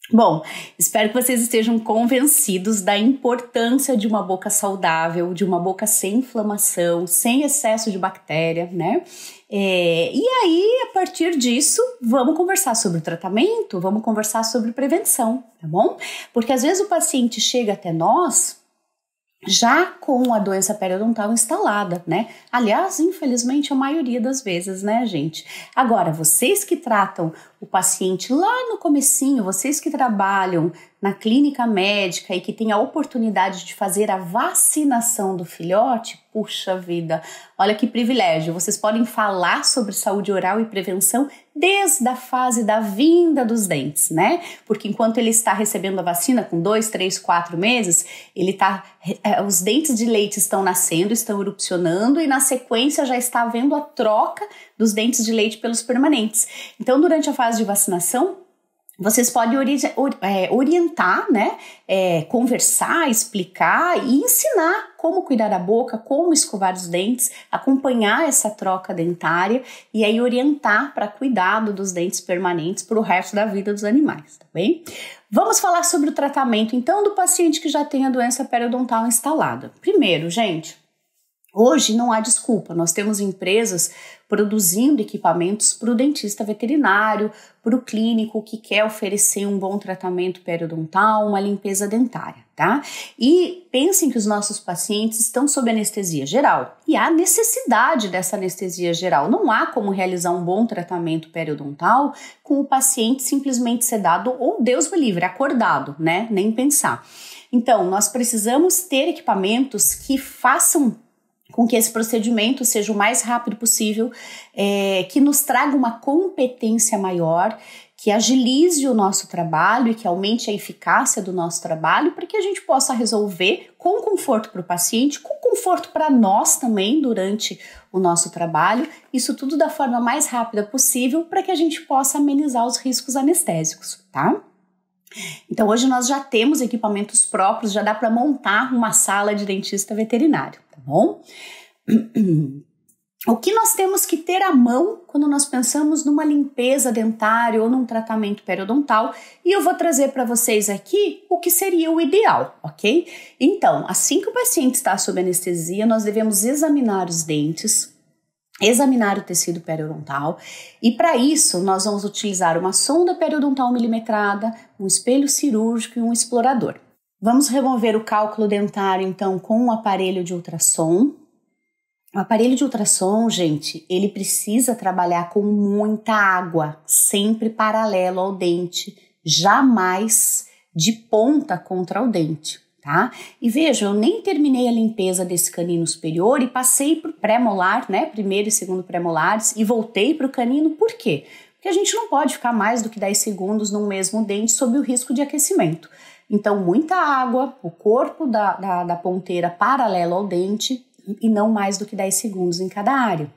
A: Bom, espero que vocês estejam convencidos da importância de uma boca saudável, de uma boca sem inflamação, sem excesso de bactéria, né? E aí, a partir disso, vamos conversar sobre o tratamento, vamos conversar sobre prevenção, tá bom? Porque às vezes o paciente chega até nós já com a doença periodontal instalada, né? Aliás, infelizmente, a maioria das vezes, né, gente? Agora, vocês que tratam o paciente lá no comecinho, vocês que trabalham na clínica médica e que têm a oportunidade de fazer a vacinação do filhote, puxa vida, olha que privilégio, vocês podem falar sobre saúde oral e prevenção desde a fase da vinda dos dentes, né? Porque enquanto ele está recebendo a vacina com 2, 3, 4 meses, os dentes de leite estão nascendo, estão erupcionando e na sequência já está havendo a troca dos dentes de leite pelos permanentes. Então, durante a fase de vacinação, vocês podem orientar, né, conversar, explicar e ensinar como cuidar da boca, como escovar os dentes, acompanhar essa troca dentária e aí orientar para cuidado dos dentes permanentes para o resto da vida dos animais, tá bem? Vamos falar sobre o tratamento, então, do paciente que já tem a doença periodontal instalada. Primeiro, gente, hoje não há desculpa, nós temos empresas produzindo equipamentos para o dentista veterinário, para o clínico que quer oferecer um bom tratamento periodontal, uma limpeza dentária, tá? E pensem que os nossos pacientes estão sob anestesia geral e há necessidade dessa anestesia geral. Não há como realizar um bom tratamento periodontal com o paciente simplesmente sedado ou, Deus me livre, acordado, né? Nem pensar. Então, nós precisamos ter equipamentos que façam com que esse procedimento seja o mais rápido possível, que nos traga uma competência maior, que agilize o nosso trabalho e que aumente a eficácia do nosso trabalho, para que a gente possa resolver com conforto para o paciente, com conforto para nós também durante o nosso trabalho, isso tudo da forma mais rápida possível, para que a gente possa amenizar os riscos anestésicos, tá? Então hoje nós já temos equipamentos próprios, já dá para montar uma sala de dentista veterinário, tá bom? O que nós temos que ter à mão quando nós pensamos numa limpeza dentária ou num tratamento periodontal, e eu vou trazer para vocês aqui o que seria o ideal, ok? Então, assim que o paciente está sob anestesia, nós devemos examinar os dentes, examinar o tecido periodontal, e para isso nós vamos utilizar uma sonda periodontal milimetrada, um espelho cirúrgico e um explorador. Vamos remover o cálculo dentário então com um aparelho de ultrassom. O aparelho de ultrassom, gente, ele precisa trabalhar com muita água, sempre paralelo ao dente, jamais de ponta contra o dente, tá? E vejam, eu nem terminei a limpeza desse canino superior e passei para o pré-molar, né? Primeiro e segundo pré-molares, e voltei para o canino, por quê? Porque a gente não pode ficar mais do que 10 segundos no mesmo dente sob o risco de aquecimento. Então, muita água, o corpo da ponteira paralelo ao dente, e não mais do que 10 segundos em cada área.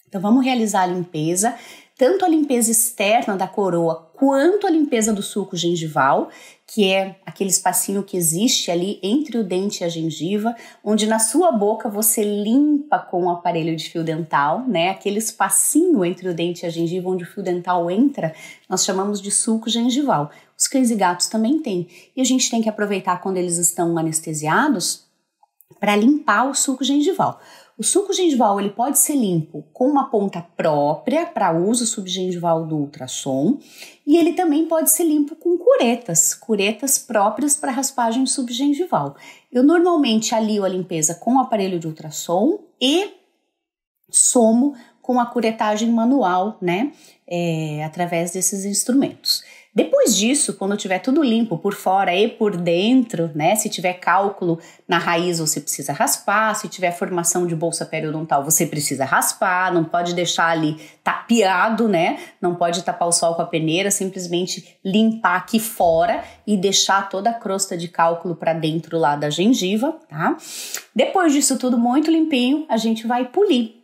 A: Então vamos realizar a limpeza, tanto a limpeza externa da coroa quanto a limpeza do sulco gengival, que é aquele espacinho que existe ali entre o dente e a gengiva, onde na sua boca você limpa com o aparelho de fio dental, né? Aquele espacinho entre o dente e a gengiva onde o fio dental entra, nós chamamos de sulco gengival. Os cães e gatos também têm. E a gente tem que aproveitar quando eles estão anestesiados para limpar o sulco gengival. O sulco gengival ele pode ser limpo com uma ponta própria para uso subgengival do ultrassom, e ele também pode ser limpo com curetas próprias para raspagem subgengival. Eu normalmente alio a limpeza com o aparelho de ultrassom e somo com a curetagem manual, né, através desses instrumentos. Depois disso, quando tiver tudo limpo por fora e por dentro, né, se tiver cálculo na raiz você precisa raspar, se tiver formação de bolsa periodontal você precisa raspar, não pode deixar ali tapeado, né, não pode tapar o sol com a peneira, simplesmente limpar aqui fora e deixar toda a crosta de cálculo para dentro lá da gengiva, tá? Depois disso tudo muito limpinho, a gente vai polir.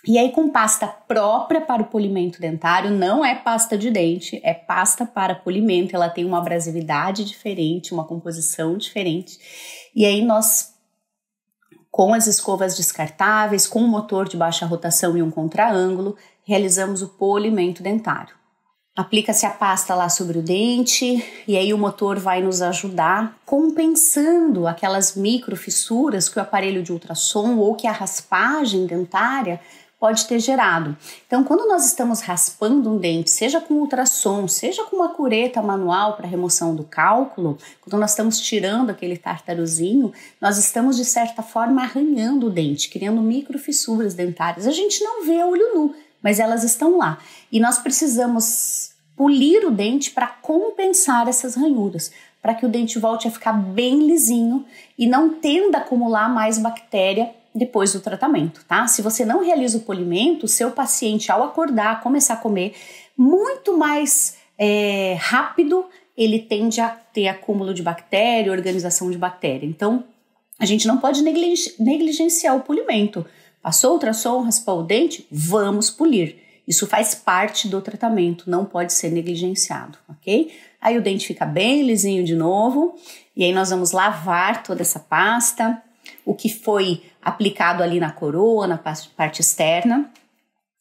A: E aí com pasta própria para o polimento dentário, não é pasta de dente, é pasta para polimento, ela tem uma abrasividade diferente, uma composição diferente. E aí nós, com as escovas descartáveis, com um motor de baixa rotação e um contraângulo, realizamos o polimento dentário. Aplica-se a pasta lá sobre o dente e aí o motor vai nos ajudar compensando aquelas microfissuras que o aparelho de ultrassom ou que a raspagem dentária pode ter gerado. Então, quando nós estamos raspando um dente, seja com ultrassom, seja com uma cureta manual para remoção do cálculo, quando nós estamos tirando aquele tártarozinho, nós estamos, de certa forma, arranhando o dente, criando microfissuras dentárias. A gente não vê a olho nu, mas elas estão lá. E nós precisamos polir o dente para compensar essas ranhuras, para que o dente volte a ficar bem lisinho e não tenda a acumular mais bactéria depois do tratamento, tá? Se você não realiza o polimento, o seu paciente, ao acordar, começar a comer, muito mais rápido, ele tende a ter acúmulo de bactéria, organização de bactéria. Então, a gente não pode negligenciar o polimento. Passou o ultrassom, raspou o dente, vamos polir. Isso faz parte do tratamento, não pode ser negligenciado, ok? Aí o dente fica bem lisinho de novo, e aí nós vamos lavar toda essa pasta, o que foi aplicado ali na coroa, na parte externa,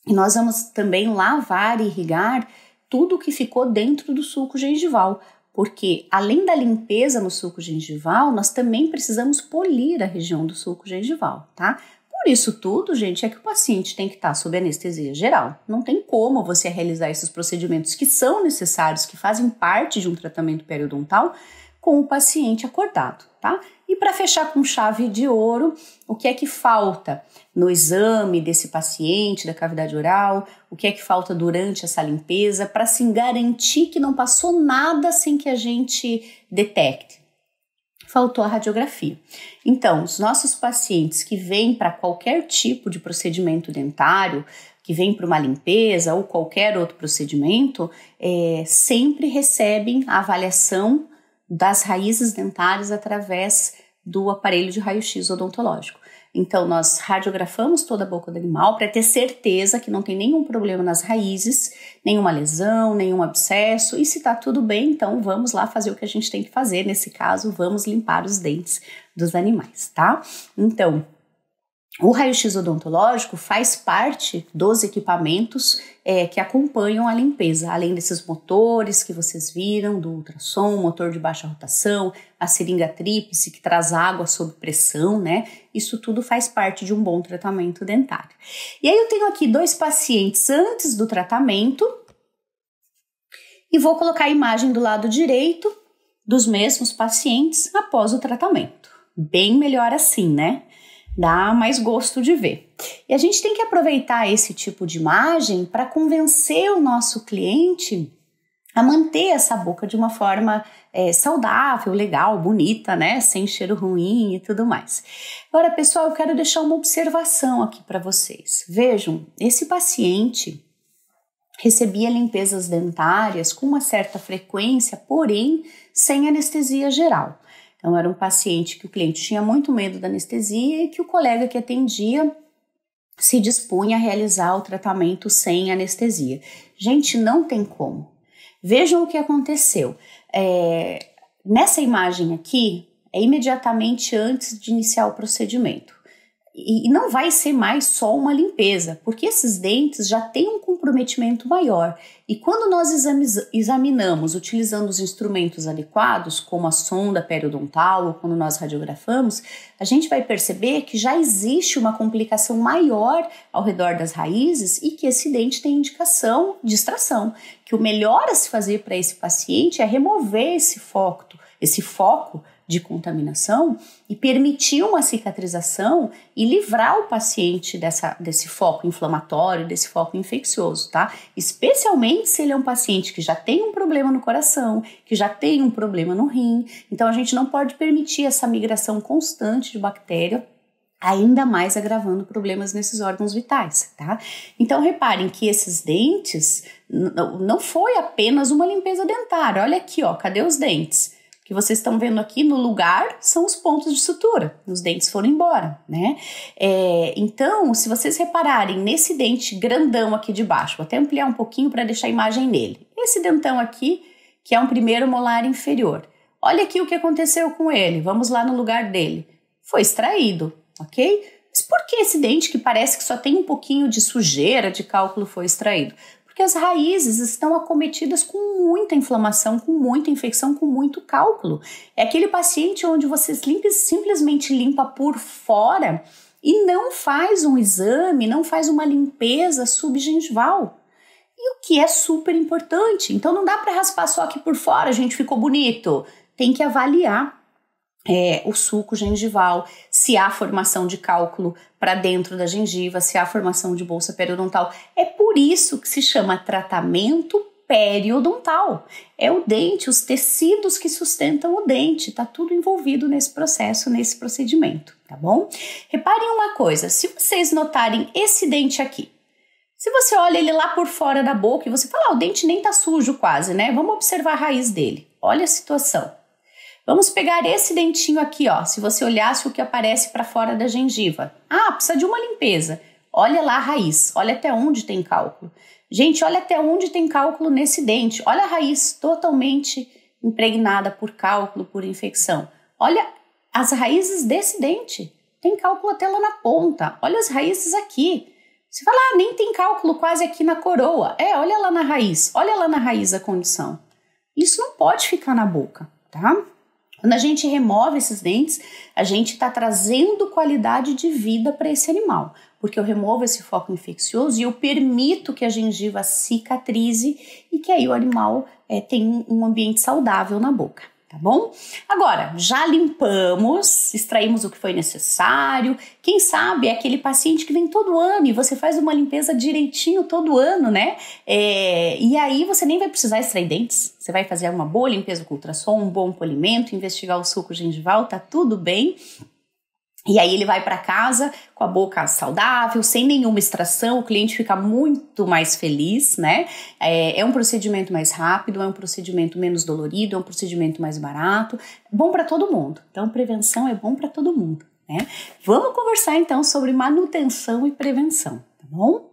A: e nós vamos também lavar e irrigar tudo o que ficou dentro do sulco gengival, porque além da limpeza no sulco gengival, nós também precisamos polir a região do sulco gengival, tá? Por isso tudo, gente, é que o paciente tem que estar sob anestesia geral. Não tem como você realizar esses procedimentos que são necessários, que fazem parte de um tratamento periodontal, com o paciente acordado, tá? E para fechar com chave de ouro, o que é que falta no exame desse paciente, da cavidade oral, o que é que falta durante essa limpeza, para se garantir que não passou nada sem que a gente detecte? faltou a radiografia. Então, os nossos pacientes que vêm para qualquer tipo de procedimento dentário, que vêm para uma limpeza ou qualquer outro procedimento, sempre recebem a avaliação das raízes dentárias através do aparelho de raio-x odontológico. Então, nós radiografamos toda a boca do animal para ter certeza que não tem nenhum problema nas raízes, nenhuma lesão, nenhum abscesso. E se está tudo bem, então vamos lá fazer o que a gente tem que fazer. Nesse caso, vamos limpar os dentes dos animais, tá? Então, o raio-x odontológico faz parte dos equipamentos que acompanham a limpeza, além desses motores que vocês viram, do ultrassom, motor de baixa rotação, a seringa tríplice que traz água sob pressão, né? Isso tudo faz parte de um bom tratamento dentário. E aí eu tenho aqui 2 pacientes antes do tratamento e vou colocar a imagem do lado direito dos mesmos pacientes após o tratamento. Bem melhor assim, né? Dá mais gosto de ver. E a gente tem que aproveitar esse tipo de imagem para convencer o nosso cliente a manter essa boca de uma forma saudável, legal, bonita, né? Sem cheiro ruim e tudo mais. Agora, pessoal, eu quero deixar uma observação aqui para vocês. Vejam, esse paciente recebia limpezas dentárias com uma certa frequência, porém sem anestesia geral. Então, era um paciente que o cliente tinha muito medo da anestesia e que o colega que atendia se dispunha a realizar o tratamento sem anestesia. Gente, não tem como. Vejam o que aconteceu. Nessa imagem aqui, é imediatamente antes de iniciar o procedimento. E não vai ser mais só uma limpeza, porque esses dentes já têm um comprometimento maior. E quando nós examinamos utilizando os instrumentos adequados, como a sonda periodontal ou quando nós radiografamos, a gente vai perceber que já existe uma complicação maior ao redor das raízes e que esse dente tem indicação de extração. Que o melhor a se fazer para esse paciente é remover esse foco de contaminação e permitir uma cicatrização e livrar o paciente desse foco inflamatório, desse foco infeccioso, tá? Especialmente se ele é um paciente que já tem um problema no coração, que já tem um problema no rim. Então, a gente não pode permitir essa migração constante de bactéria, ainda mais agravando problemas nesses órgãos vitais, tá? Então, reparem que esses dentes não foi apenas uma limpeza dentária. Olha aqui, ó, cadê os dentes? Que vocês estão vendo aqui no lugar são os pontos de sutura, os dentes foram embora, né? Então, se vocês repararem nesse dente grandão aqui de baixo, vou até ampliar um pouquinho para deixar a imagem nele. Esse dentão aqui, que é um primeiro molar inferior. Olha aqui o que aconteceu com ele, vamos lá no lugar dele. Foi extraído, ok? Mas por que esse dente que parece que só tem um pouquinho de sujeira, de cálculo, foi extraído? Porque as raízes estão acometidas com muita inflamação, com muita infecção, com muito cálculo. É aquele paciente onde você simplesmente limpa por fora e não faz um exame, não faz uma limpeza subgengival. E o que é super importante. Então não dá para raspar só aqui por fora, gente, ficou bonito. Tem que avaliar o sulco gengival, se há formação de cálculo para dentro da gengiva, se há formação de bolsa periodontal. É por isso que se chama tratamento periodontal. É o dente, os tecidos que sustentam o dente, tá tudo envolvido nesse processo, nesse procedimento, tá bom? Reparem uma coisa, se vocês notarem esse dente aqui, se você olha ele lá por fora da boca e você fala, o dente nem tá sujo quase, né? Vamos observar a raiz dele. Olha a situação. Vamos pegar esse dentinho aqui, ó. Se você olhasse o que aparece para fora da gengiva. Ah, precisa de uma limpeza. Olha lá a raiz, olha até onde tem cálculo. Gente, olha até onde tem cálculo nesse dente. Olha a raiz totalmente impregnada por cálculo, por infecção. Olha as raízes desse dente. Tem cálculo até lá na ponta. Olha as raízes aqui. Você fala, nem tem cálculo quase aqui na coroa. Olha lá na raiz. Olha lá na raiz a condição. Isso não pode ficar na boca, tá? Quando a gente remove esses dentes, a gente está trazendo qualidade de vida para esse animal, porque eu removo esse foco infeccioso e eu permito que a gengiva cicatrize e que aí o animal tenha um ambiente saudável na boca, tá bom? Agora, já limpamos, extraímos o que foi necessário. Quem sabe é aquele paciente que vem todo ano e você faz uma limpeza direitinho todo ano, né? E aí você nem vai precisar extrair dentes. Você vai fazer uma boa limpeza com ultrassom, um bom polimento, investigar o suco gengival, tá tudo bem. E aí ele vai para casa com a boca saudável, sem nenhuma extração, o cliente fica muito mais feliz, né? É um procedimento mais rápido, é um procedimento menos dolorido, é um procedimento mais barato, bom para todo mundo. Então, prevenção é bom para todo mundo, né? Vamos conversar então sobre manutenção e prevenção, tá bom?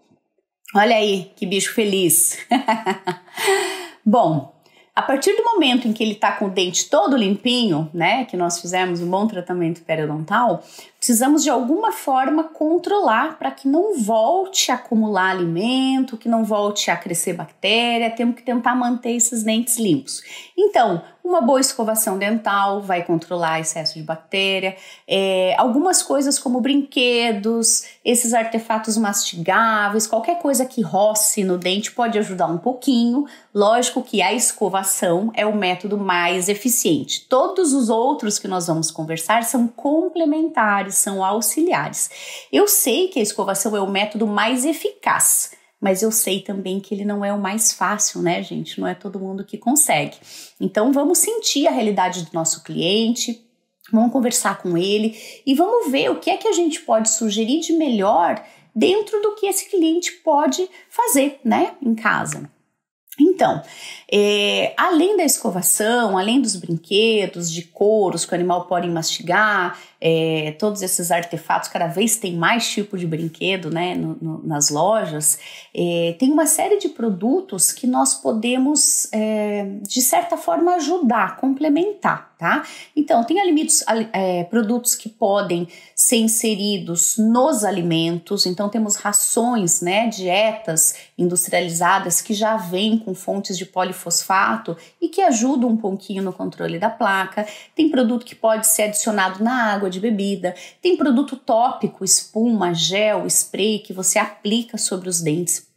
A: Olha aí, que bicho feliz! Bom, a partir do momento em que ele está com o dente todo limpinho, né, que nós fizemos um bom tratamento periodontal, precisamos de alguma forma controlar para que não volte a acumular alimento, que não volte a crescer bactéria, temos que tentar manter esses dentes limpos. Então, uma boa escovação dental vai controlar excesso de bactéria, algumas coisas como brinquedos, esses artefatos mastigáveis, qualquer coisa que roce no dente pode ajudar um pouquinho. Lógico que a escovação é o método mais eficiente. Todos os outros que nós vamos conversar são complementares, são auxiliares. Eu sei que a escovação é o método mais eficaz, mas eu sei também que ele não é o mais fácil, né, gente? Não é todo mundo que consegue. Então, vamos sentir a realidade do nosso cliente, vamos conversar com ele e vamos ver o que é que a gente pode sugerir de melhor dentro do que esse cliente pode fazer, né, em casa. Então, além da escovação, além dos brinquedos, de couros que o animal pode mastigar, todos esses artefatos, cada vez tem mais tipo de brinquedo, né, nas lojas, tem uma série de produtos que nós podemos, de certa forma, ajudar, complementar, tá? Então, tem produtos que podem ser inseridos nos alimentos, então temos rações, né, dietas industrializadas que já vêm com fontes de polifosfato e que ajudam um pouquinho no controle da placa. Tem produto que pode ser adicionado na água de bebida, tem produto tópico, espuma, gel, spray que você aplica sobre os dentes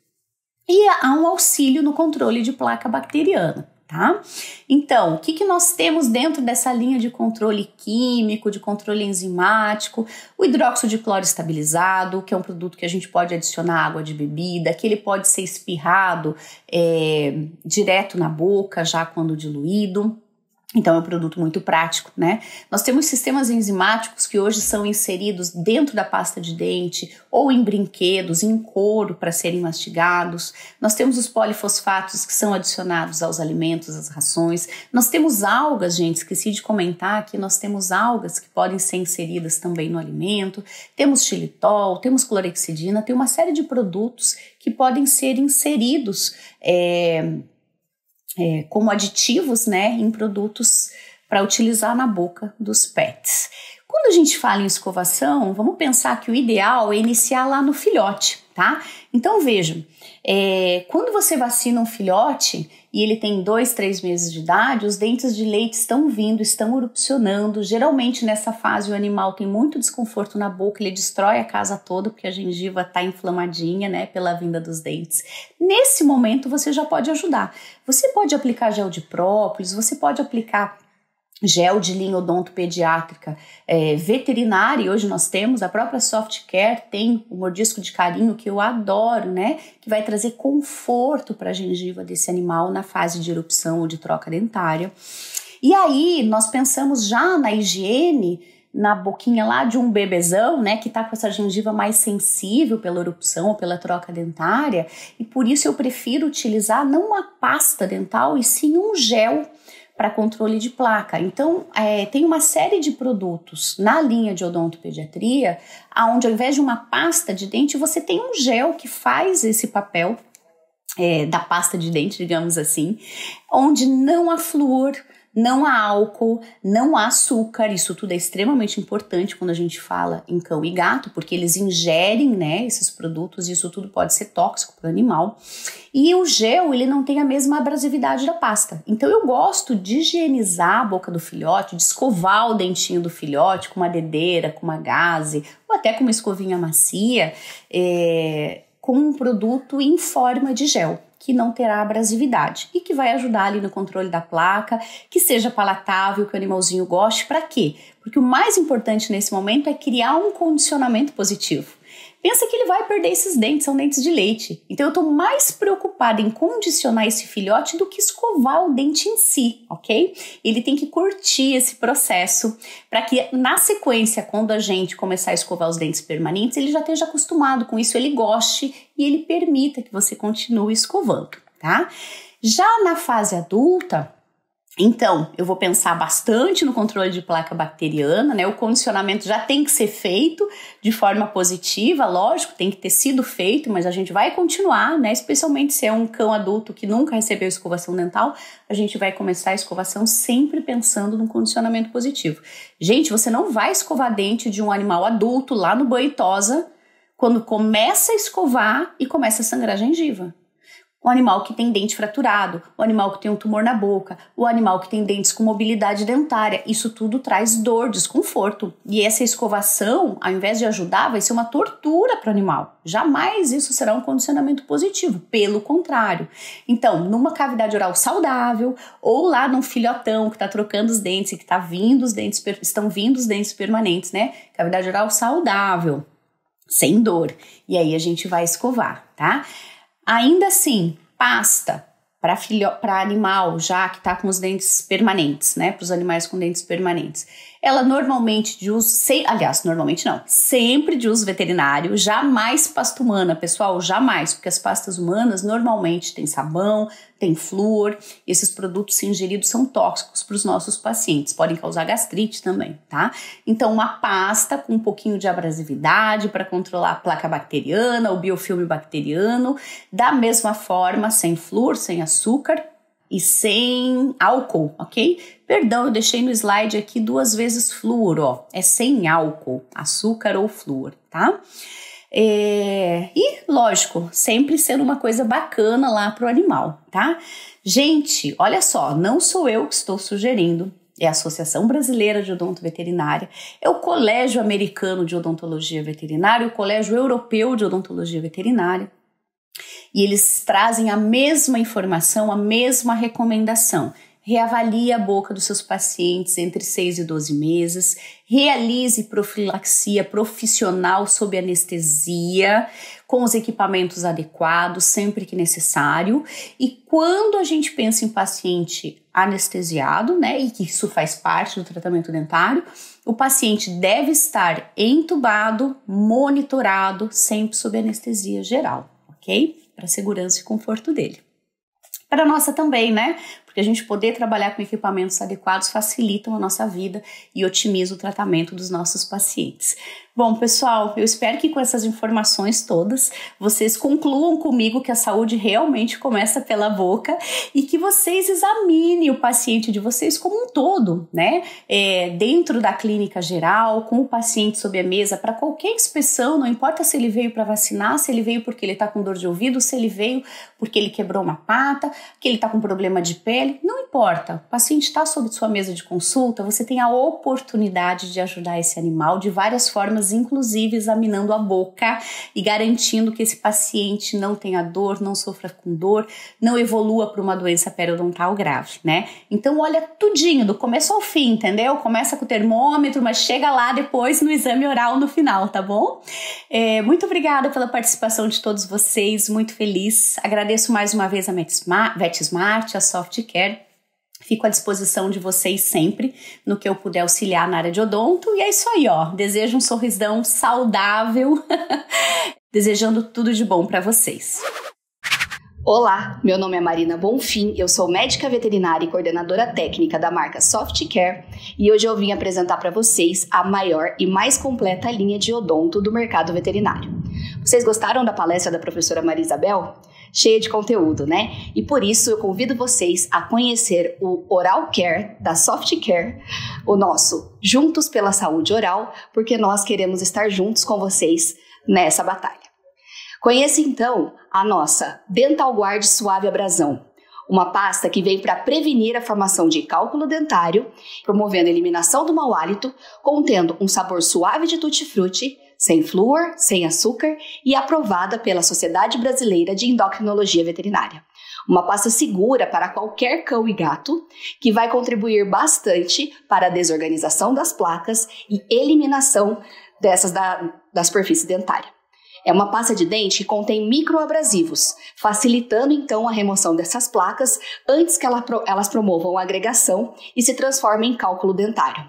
A: e há um auxílio no controle de placa bacteriana. Tá? Então, o que nós temos dentro dessa linha de controle químico, de controle enzimático? O hidróxido de cloro estabilizado, que é um produto que a gente pode adicionar à água de bebida, que ele pode ser espirrado direto na boca, já quando diluído. Então é um produto muito prático, né? Nós temos sistemas enzimáticos que hoje são inseridos dentro da pasta de dente ou em brinquedos, em couro para serem mastigados. Nós temos os polifosfatos que são adicionados aos alimentos, às rações. Nós temos algas, gente, esqueci de comentar que nós temos algas que podem ser inseridas também no alimento. Temos xilitol, temos clorexidina, tem uma série de produtos que podem ser inseridos como aditivos, né, em produtos para utilizar na boca dos pets. Quando a gente fala em escovação, vamos pensar que o ideal é iniciar lá no filhote, tá? Então vejam, quando você vacina um filhote e ele tem 2, 3 meses de idade, os dentes de leite estão vindo, estão erupcionando. Geralmente nessa fase o animal tem muito desconforto na boca, ele destrói a casa toda porque a gengiva está inflamadinha, né, pela vinda dos dentes. Nesse momento você já pode ajudar. Você pode aplicar gel de própolis, você pode aplicar gel de linha odontopediátrica veterinária, e hoje nós temos, a própria Softcare tem o mordisco de carinho que eu adoro, né, que vai trazer conforto para a gengiva desse animal na fase de erupção ou de troca dentária. E aí nós pensamos já na higiene, na boquinha lá de um bebezão, né, que tá com essa gengiva mais sensível pela erupção ou pela troca dentária, e por isso eu prefiro utilizar não uma pasta dental e sim um gel para controle de placa. Então, tem uma série de produtos na linha de odontopediatria, onde ao invés de uma pasta de dente, você tem um gel que faz esse papel da pasta de dente, digamos assim, onde não há flúor, não há álcool, não há açúcar. Isso tudo é extremamente importante quando a gente fala em cão e gato, porque eles ingerem, né, esses produtos e isso tudo pode ser tóxico para o animal. E o gel, ele não tem a mesma abrasividade da pasta. Então eu gosto de higienizar a boca do filhote, de escovar o dentinho do filhote com uma dedeira, com uma gaze ou até com uma escovinha macia, com um produto em forma de gel. que não terá abrasividade e que vai ajudar ali no controle da placa, que seja palatável, que o animalzinho goste. Para quê? Porque o mais importante nesse momento é criar um condicionamento positivo. Pensa que ele vai perder esses dentes, são dentes de leite. Então eu estou mais preocupada em condicionar esse filhote do que escovar o dente em si, ok? Ele tem que curtir esse processo para que na sequência, quando a gente começar a escovar os dentes permanentes, ele já esteja acostumado com isso, ele goste e ele permita que você continue escovando, tá? Já na fase adulta, então, eu vou pensar bastante no controle de placa bacteriana, né? O condicionamento já tem que ser feito de forma positiva, lógico, tem que ter sido feito, mas a gente vai continuar, né? Especialmente se é um cão adulto que nunca recebeu escovação dental, a gente vai começar a escovação sempre pensando no condicionamento positivo. Gente, você não vai escovar dente de um animal adulto lá no banho e tosa quando começa a escovar e começa a sangrar a gengiva. O animal que tem dente fraturado, o animal que tem um tumor na boca, o animal que tem dentes com mobilidade dentária, isso tudo traz dor, desconforto. E essa escovação, ao invés de ajudar, vai ser uma tortura para o animal. Jamais isso será um condicionamento positivo, pelo contrário. Então, numa cavidade oral saudável, ou lá num filhotão que está trocando os dentes e que estão vindo os dentes permanentes, né? Cavidade oral saudável, sem dor. E aí a gente vai escovar, tá? Ainda assim, pasta para animal já que está com os dentes permanentes, né? Para os animais com dentes permanentes. Ela normalmente de uso, normalmente não, sempre de uso veterinário, jamais pasta humana, pessoal, jamais, porque as pastas humanas normalmente têm sabão, tem flúor, e esses produtos se ingeridos são tóxicos para os nossos pacientes, podem causar gastrite também, tá? Então, uma pasta com um pouquinho de abrasividade para controlar a placa bacteriana, o biofilme bacteriano, da mesma forma, sem flúor, sem açúcar e sem álcool, ok? Perdão, eu deixei no slide aqui 2 vezes flúor, ó, é sem álcool, açúcar ou flúor, tá? E, lógico, sempre sendo uma coisa bacana lá pro animal, tá? Gente, olha só, não sou eu que estou sugerindo, é a Associação Brasileira de Odonto Veterinária, é o Colégio Americano de Odontologia Veterinária, o Colégio Europeu de Odontologia Veterinária, e eles trazem a mesma informação, a mesma recomendação. Reavalie a boca dos seus pacientes entre 6 e 12 meses, realize profilaxia profissional sob anestesia, com os equipamentos adequados, sempre que necessário. E quando a gente pensa em paciente anestesiado, né, e que isso faz parte do tratamento dentário, o paciente deve estar entubado, monitorado, sempre sob anestesia geral, ok? Para segurança e conforto dele. Para a nossa também, né? Porque a gente poder trabalhar com equipamentos adequados facilitam a nossa vida e otimiza o tratamento dos nossos pacientes. Bom, pessoal, eu espero que com essas informações todas, vocês concluam comigo que a saúde realmente começa pela boca e que vocês examinem o paciente de vocês como um todo, né? Dentro da clínica geral, com o paciente sob a mesa, para qualquer inspeção, não importa se ele veio para vacinar, se ele veio porque ele está com dor de ouvido, se ele veio porque ele quebrou uma pata, que ele está com problema de pele, não importa. O paciente está sob sua mesa de consulta, você tem a oportunidade de ajudar esse animal de várias formas, inclusive examinando a boca e garantindo que esse paciente não tenha dor, não sofra com dor, não evolua para uma doença periodontal grave, né? Então olha tudinho, do começo ao fim, entendeu? Começa com o termômetro, mas chega lá depois no exame oral no final, tá bom? Muito obrigada pela participação de todos vocês, muito feliz. Agradeço mais uma vez a VetSmart, a Softcare. Fico à disposição de vocês sempre no que eu puder auxiliar na área de odonto. E é isso aí, ó. Desejo um sorrisão saudável. Desejando tudo de bom para vocês.
B: Olá, meu nome é Marina Bonfim, eu sou médica veterinária e coordenadora técnica da marca Softcare e hoje eu vim apresentar para vocês a maior e mais completa linha de odonto do mercado veterinário. Vocês gostaram da palestra da professora Maria Isabel? Cheia de conteúdo, né? E por isso eu convido vocês a conhecer o Oral Care da Softcare, o nosso Juntos pela Saúde Oral, porque nós queremos estar juntos com vocês nessa batalha. Conheça então a nossa Dental Guard Suave Abrasão, uma pasta que vem para prevenir a formação de cálculo dentário, promovendo a eliminação do mau hálito, contendo um sabor suave de tutti-frutti, sem flúor, sem açúcar e aprovada pela Sociedade Brasileira de Endocrinologia Veterinária. Uma pasta segura para qualquer cão e gato, que vai contribuir bastante para a desorganização das placas e eliminação dessas da superfície dentária. É uma pasta de dente que contém microabrasivos, facilitando então a remoção dessas placas antes que elas promovam a agregação e se transformem em cálculo dentário.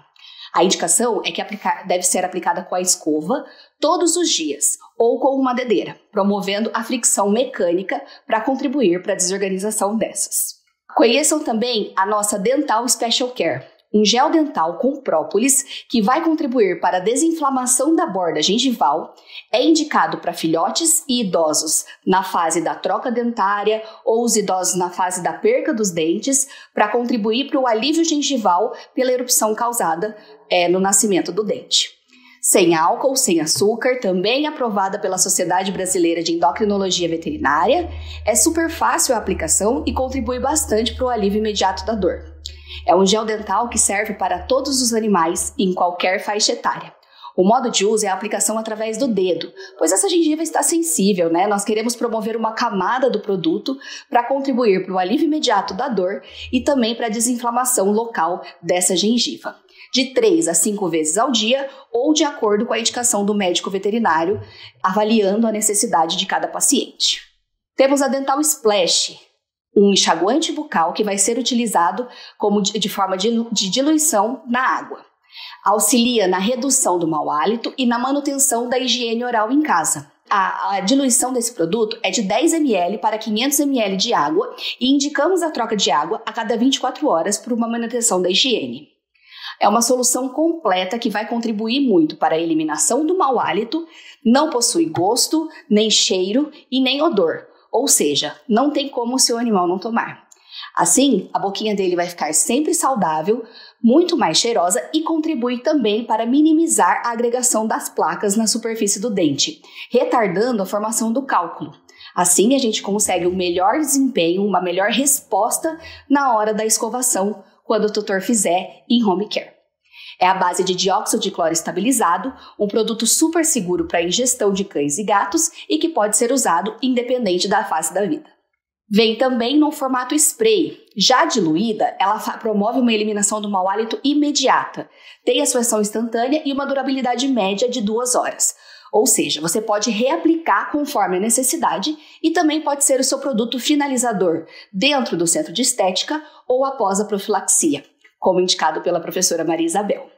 B: A indicação é que deve ser aplicada com a escova todos os dias ou com uma dedeira, promovendo a fricção mecânica para contribuir para a desorganização dessas. Conheçam também a nossa Dental Special Care, um gel dental com própolis que vai contribuir para a desinflamação da borda gengival, é indicado para filhotes e idosos na fase da troca dentária ou os idosos na fase da perca dos dentes, para contribuir para o alívio gengival pela erupção causada no nascimento do dente. Sem álcool, sem açúcar, também aprovada pela Sociedade Brasileira de Endocrinologia Veterinária, é super fácil a aplicação e contribui bastante para o alívio imediato da dor. É um gel dental que serve para todos os animais em qualquer faixa etária. O modo de uso é a aplicação através do dedo, pois essa gengiva está sensível, né? Nós queremos promover uma camada do produto para contribuir para o alívio imediato da dor e também para a desinflamação local dessa gengiva. De 3 a 5 vezes ao dia ou de acordo com a indicação do médico veterinário, avaliando a necessidade de cada paciente. Temos a Dental Splash, um enxaguante bucal que vai ser utilizado como de forma de diluição na água. Auxilia na redução do mau hálito e na manutenção da higiene oral em casa. A diluição desse produto é de 10 ml para 500 ml de água e indicamos a troca de água a cada 24 horas por uma manutenção da higiene. É uma solução completa que vai contribuir muito para a eliminação do mau hálito, não possui gosto, nem cheiro e nem odor, ou seja, não tem como o seu animal não tomar. Assim, a boquinha dele vai ficar sempre saudável, muito mais cheirosa e contribui também para minimizar a agregação das placas na superfície do dente, retardando a formação do cálculo. Assim, a gente consegue um melhor desempenho, uma melhor resposta na hora da escovação, quando o tutor fizer em home care. É a base de dióxido de cloro estabilizado, um produto super seguro para ingestão de cães e gatos e que pode ser usado independente da fase da vida. Vem também no formato spray. Já diluída, ela promove uma eliminação do mau hálito imediata, tem a sua ação instantânea e uma durabilidade média de 2 horas. Ou seja, você pode reaplicar conforme a necessidade e também pode ser o seu produto finalizador dentro do centro de estética ou após a profilaxia, como indicado pela professora Maria Isabel.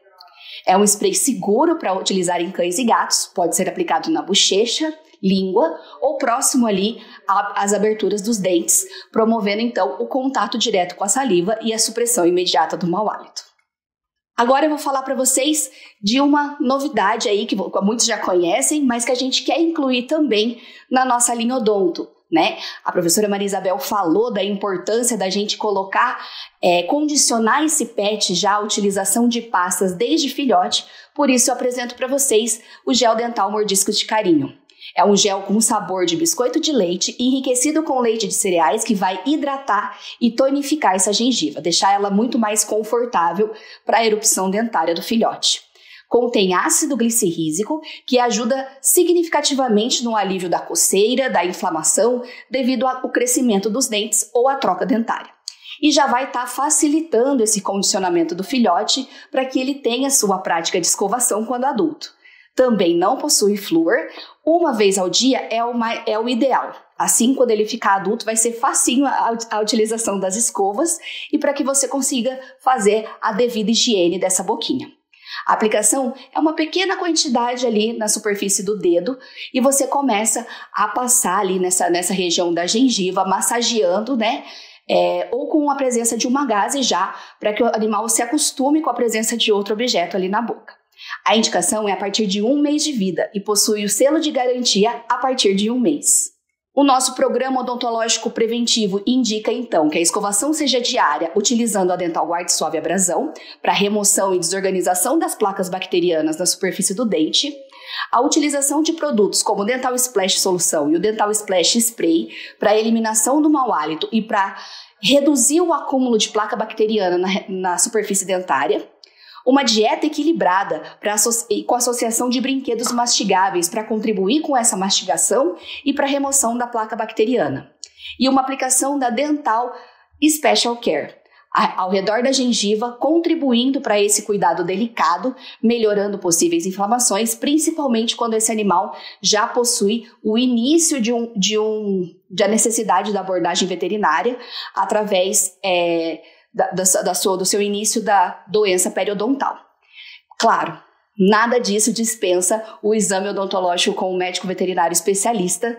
B: É um spray seguro para utilizar em cães e gatos, pode ser aplicado na bochecha, língua ou próximo ali às aberturas dos dentes, promovendo então o contato direto com a saliva e a supressão imediata do mau hálito. Agora eu vou falar para vocês de uma novidade aí que muitos já conhecem, mas que a gente quer incluir também na nossa linha odonto, né? A professora Maria Isabel falou da importância da gente condicionar esse pet já à utilização de pastas desde filhote, por isso eu apresento para vocês o gel dental Mordiscos de Carinho. É um gel com sabor de biscoito de leite, enriquecido com leite de cereais, que vai hidratar e tonificar essa gengiva, deixar ela muito mais confortável para a erupção dentária do filhote. Contém ácido glicerrísico, que ajuda significativamente no alívio da coceira, da inflamação, devido ao crescimento dos dentes ou à troca dentária. E já vai estar facilitando esse condicionamento do filhote para que ele tenha sua prática de escovação quando adulto. Também não possui flúor, uma vez ao dia é o ideal. Assim, quando ele ficar adulto, vai ser facinho a utilização das escovas e para que você consiga fazer a devida higiene dessa boquinha. A aplicação é uma pequena quantidade ali na superfície do dedo e você começa a passar ali nessa região da gengiva, massageando, né? Ou com a presença de uma gaze já, para que o animal se acostume com a presença de outro objeto ali na boca. A indicação é a partir de 1 mês de vida e possui o selo de garantia a partir de 1 mês. O nosso programa odontológico preventivo indica então que a escovação seja diária, utilizando a Dental Guard Suave Abrasão para remoção e desorganização das placas bacterianas na superfície do dente, a utilização de produtos como o Dental Splash Solução e o Dental Splash Spray para eliminação do mau hálito e para reduzir o acúmulo de placa bacteriana na superfície dentária, uma dieta equilibrada com associação de brinquedos mastigáveis para contribuir com essa mastigação e para a remoção da placa bacteriana. e uma aplicação da Dental Special Care ao redor da gengiva, contribuindo para esse cuidado delicado, melhorando possíveis inflamações, principalmente quando esse animal já possui o início da necessidade da abordagem veterinária através do seu início da doença periodontal. Claro, nada disso dispensa o exame odontológico com o médico veterinário especialista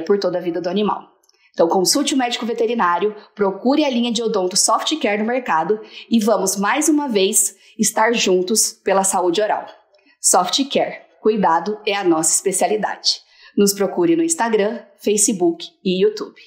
B: por toda a vida do animal. Então, consulte o médico veterinário, procure a linha de odonto Soft Care no mercado e vamos, mais uma vez, estar juntos pela saúde oral. Soft Care, cuidado é a nossa especialidade. Nos procure no Instagram, Facebook e YouTube.